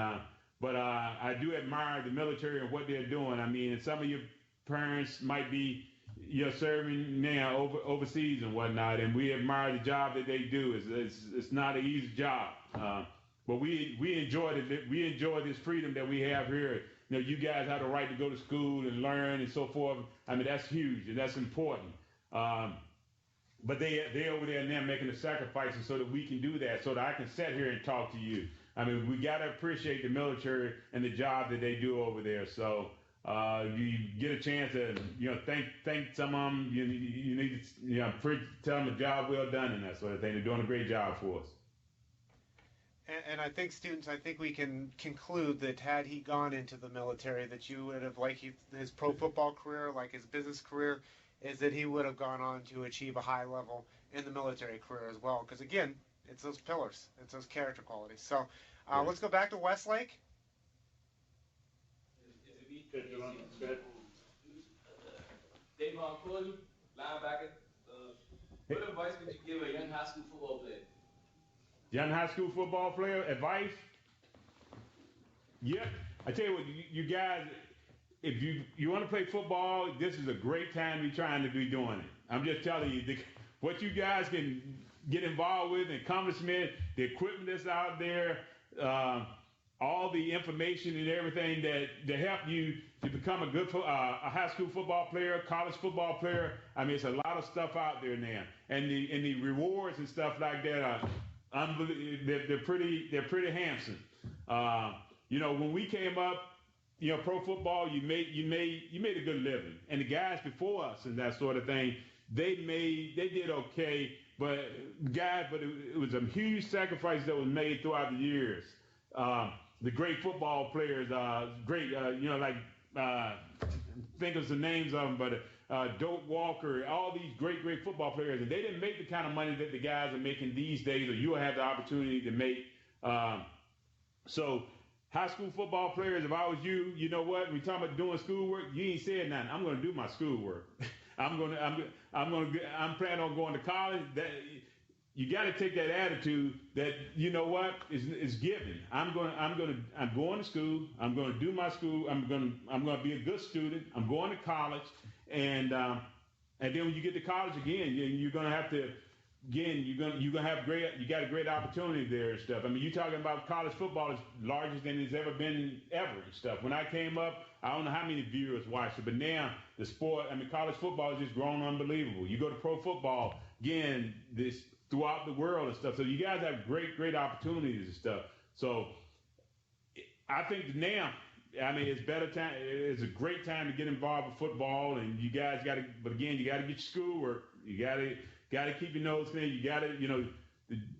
but I do admire the military and what they're doing. I mean, some of your parents might be serving now overseas and whatnot, and we admire the job that they do. It's not an easy job, but we enjoy it. We enjoy this freedom that we have here. You guys have the right to go to school and learn and so forth. I mean, that's huge and that's important. But they're over there now making the sacrifices so that we can do that, so that I can sit here and talk to you. I mean, we got to appreciate the military and the job that they do over there. So you get a chance to, thank some of them. You need to, tell them a job well done and that sort of thing. They're doing a great job for us. And I think, students, we can conclude that had he gone into the military, that you would have, like his pro football career, like his business career, is that he would have gone on to achieve a high level in the military career as well. Because, again, it's those pillars. It's those character qualities. So let's go back to Westlake. Davon Cooley, linebacker. What advice would you give a young high school football player? Young high school football player advice? Yep. I tell you what, you guys, if you want to play football, this is a great time to be trying to be doing it. I'm just telling you, what you guys can get involved with, accomplishment, the equipment that's out there, all the information and everything that help you to become a good a high school football player, college football player. I mean, it's a lot of stuff out there now, and the rewards and stuff like that are unbelievable. They're pretty handsome. When we came up, pro football, you made a good living, and the guys before us and that sort of thing, they did okay, but it was a huge sacrifice that was made throughout the years. The great football players, think of some names of them, but Doak Walker, all these great football players, and they didn't make the kind of money that the guys are making these days, or you'll have the opportunity to make. So high school football players, if I was you, you know what? We talking about doing schoolwork. You ain't said nothing. I'm going to do my schoolwork. I'm planning on going to college. You got to take that attitude that, you know what, is given. I'm going to school. I'm going to do my school. I'm going to be a good student. I'm going to college, and then when you get to college again, you're going to have to. Again, you got a great opportunity there and stuff. I mean, you're talking about college football is largest than it's ever been ever and stuff. When I came up, I don't know how many viewers watched it, but now the sport, college football has just grown unbelievable. You go to pro football, again, this throughout the world and stuff. So you guys have great opportunities and stuff. So I think now, it's better time. It's a great time to get involved with football, and you guys got to. But again, you got to get your schoolwork. You got to keep your nose clean. You got to,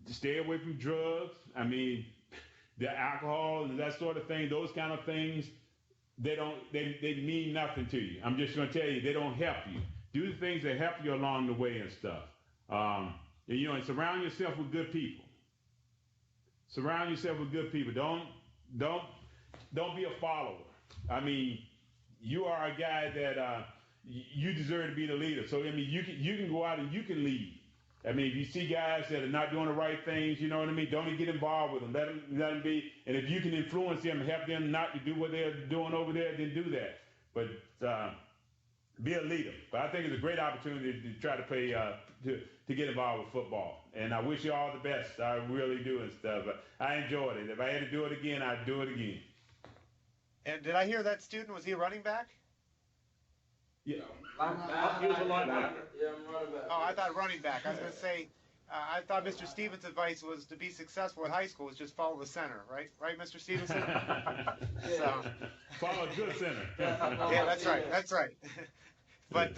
stay away from drugs. The alcohol and that sort of thing. Those kind of things, they mean nothing to you. I'm just going to tell you, they don't help you. Do the things that help you along the way and stuff. And surround yourself with good people. Surround yourself with good people. Don't be a follower. You are a guy that you deserve to be the leader. So you can go out and you can lead. If you see guys that are not doing the right things, you know what I mean, don't even get involved with them. Let them be. And if you can influence them, help them not to do what they're doing over there, then do that. But be a leader. But I think it's a great opportunity to try to play to get involved with football. And I wish you all the best. I really do and stuff. But I enjoyed it. If I had to do it again, I'd do it again. And did I hear that student? Was he a running back? Yeah. He was a linebacker. Yeah, I'm running back. Oh, I thought running back. I was going to say, I thought Mr. Stevens' advice was to be successful at high school was just follow the center, right? Right, Mr. Stevenson? So. Follow a good center. Yeah, that's right. That's right. But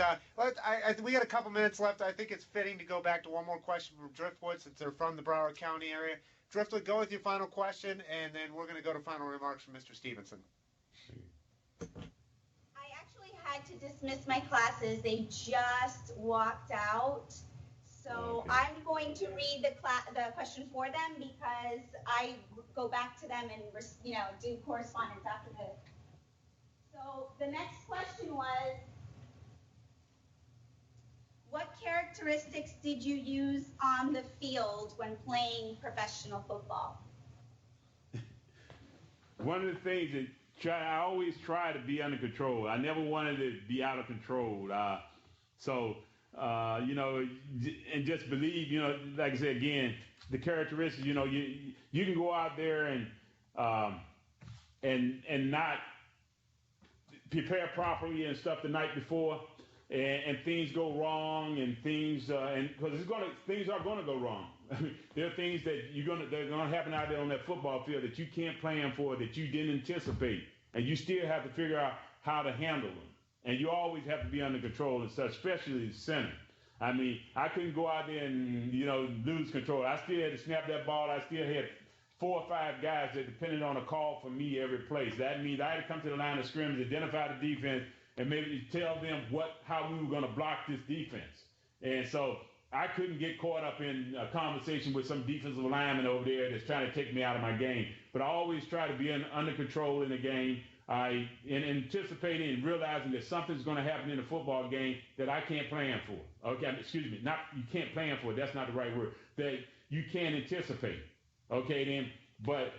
we got a couple minutes left. I think it's fitting to go back to one more question from Driftwood since they're from the Broward County area. Driftwood, go with your final question, and then we're going to go to final remarks from Mr. Stevenson. Had to dismiss my classes. They just walked out. So I'm going to read the question for them because I go back to them and do correspondence after this. So the next question was, what characteristics did you use on the field when playing professional football? One of the things that I always try to be under control. I never wanted to be out of control. And just believe, like I said, again, the characteristics, you can go out there and not prepare properly and stuff the night before, and things go wrong and things, and because things are going to go wrong. There are things that they're going to happen out there on that football field that you can't plan for, that you didn't anticipate. And you still have to figure out how to handle them. And you always have to be under control and such, especially the center. I mean, I couldn't go out there and, lose control. I still had to snap that ball. I still had 4 or 5 guys that depended on a call from me every place. That means I had to come to the line of scrimmage, identify the defense, and maybe tell them how we were going to block this defense. And so I couldn't get caught up in a conversation with some defensive lineman over there that's trying to take me out of my game. But I always try to be under control in the game. In anticipating and realizing that something's going to happen in a football game that I can't plan for. Okay, excuse me, you can't plan for it. That's not the right word. That you can't anticipate. Okay, then, but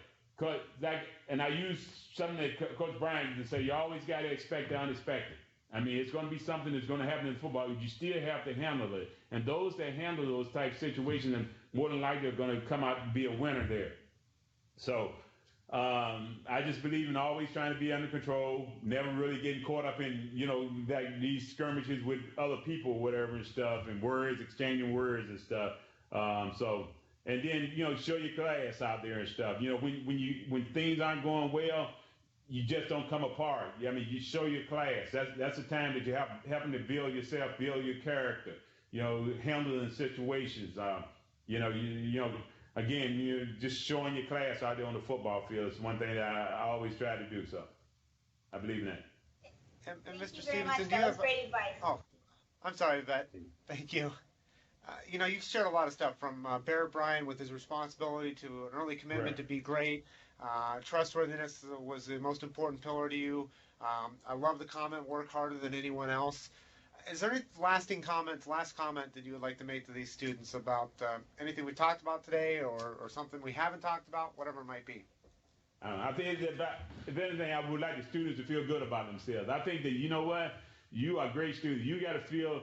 and I use something that Coach Brian used to say: you always got to expect the unexpected. I mean, it's going to be something that's going to happen in football. You still have to handle it, and those that handle those type situations, and more than likely, are going to come out and be a winner there. So. I just believe in always trying to be under control, never really getting caught up in, like these skirmishes with other people, or whatever and stuff, and exchanging words and stuff. And then, show your class out there and stuff. When things aren't going well, you just don't come apart. I mean, you show your class. That's the time that you having to build yourself, build your character, handling situations. Again, you're just showing your class out there on the football field. It's one thing that I always try to do. So I believe in that. And Mr. Thank you very much. Stephenson, That was great advice. Oh, I'm sorry, Yvette. Thank you. You've shared a lot of stuff from Barrett Bryan with his responsibility to an early commitment to be great. Trustworthiness was the most important pillar to you. I love the comment, work harder than anyone else. Is there any last comment that you would like to make to these students about anything we talked about today or something we haven't talked about, whatever it might be? I think that if anything, I would like the students to feel good about themselves. I think that, you are great students. You got to feel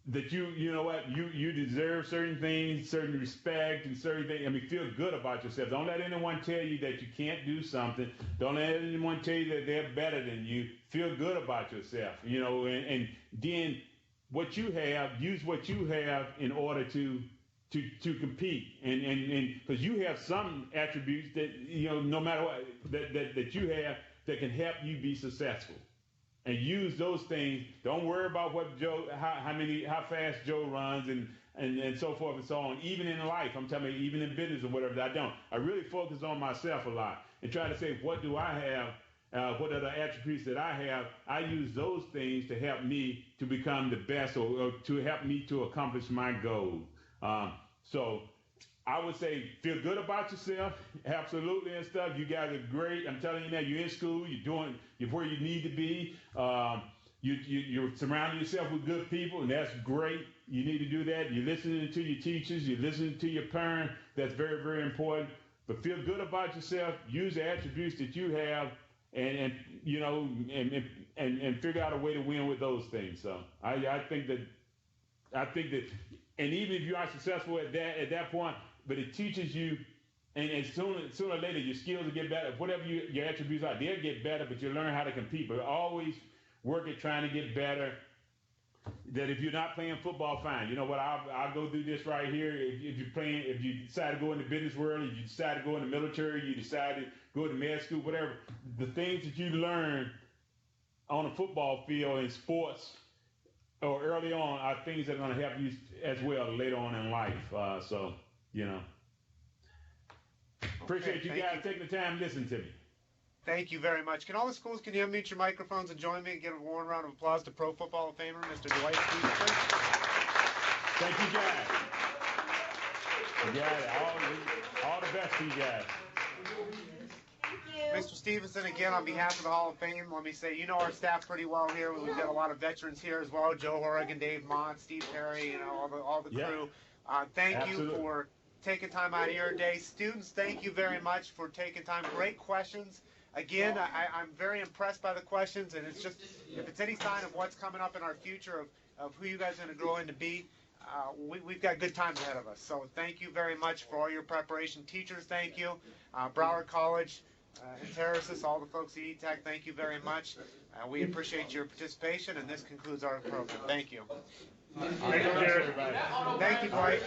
that you deserve certain things, certain respect and certain things. I mean, feel good about yourself. Don't let anyone tell you that you can't do something. Don't let anyone tell you that they're better than you. Feel good about yourself, and then what you have, use what you have in order to compete. And because you have some attributes that, no matter what, that you have that can help you be successful. And use those things. Don't worry about what how fast Joe runs and so forth and so on. Even in life, I'm telling you, even in business or whatever, I really focus on myself a lot and try to say, what do I have? What are the attributes that I have? I use those things to help me to become the best or to help me to accomplish my goal. So I would say feel good about yourself, absolutely, and stuff. You guys are great. I'm telling you now, you're in school, you're where you need to be. You're surrounding yourself with good people, and that's great. You need to do that. You're listening to your teachers. You're listening to your parents. That's very, very important. But feel good about yourself. Use the attributes that you have, and figure out a way to win with those things. So I think that, and even if you aren't successful at that point, but it teaches you, and sooner or later your skills will get better. Whatever your attributes are, they'll get better, but you'll learn how to compete. But always work at trying to get better. That if you're not playing football, fine. You know what? I'll go do this right here. If you decide to go in the business world, if you decide to go in the military, you decide to go to med school, whatever. The things that you learn on a football field in sports or early on are things that are going to help you as well later on in life. Appreciate you guys taking the time to listen to me. Thank you very much. Can you unmute your microphones and join me and give a warm round of applause to Pro Football Hall of Famer, Mr. Dwight Stephenson? Thank you, guys. You got all the best to you guys. Thank you. Mr. Stephenson, again, on behalf of the Hall of Fame, let me say, our staff pretty well here. We've got a lot of veterans here as well. Joe Horrigan, Dave Mott, Steve Perry, all the crew. Thank you for taking time out of your day. Students, thank you very much for taking time. Great questions. Again, I'm very impressed by the questions, and it's just, if it's any sign of what's coming up in our future of who you guys are going to grow into be, we've got good times ahead of us. So thank you very much for all your preparation. Teachers, thank you. Broward College, Enteresis, all the folks at ETech, thank you very much. We appreciate your participation, and this concludes our program. Thank you. Thank you, Dwight.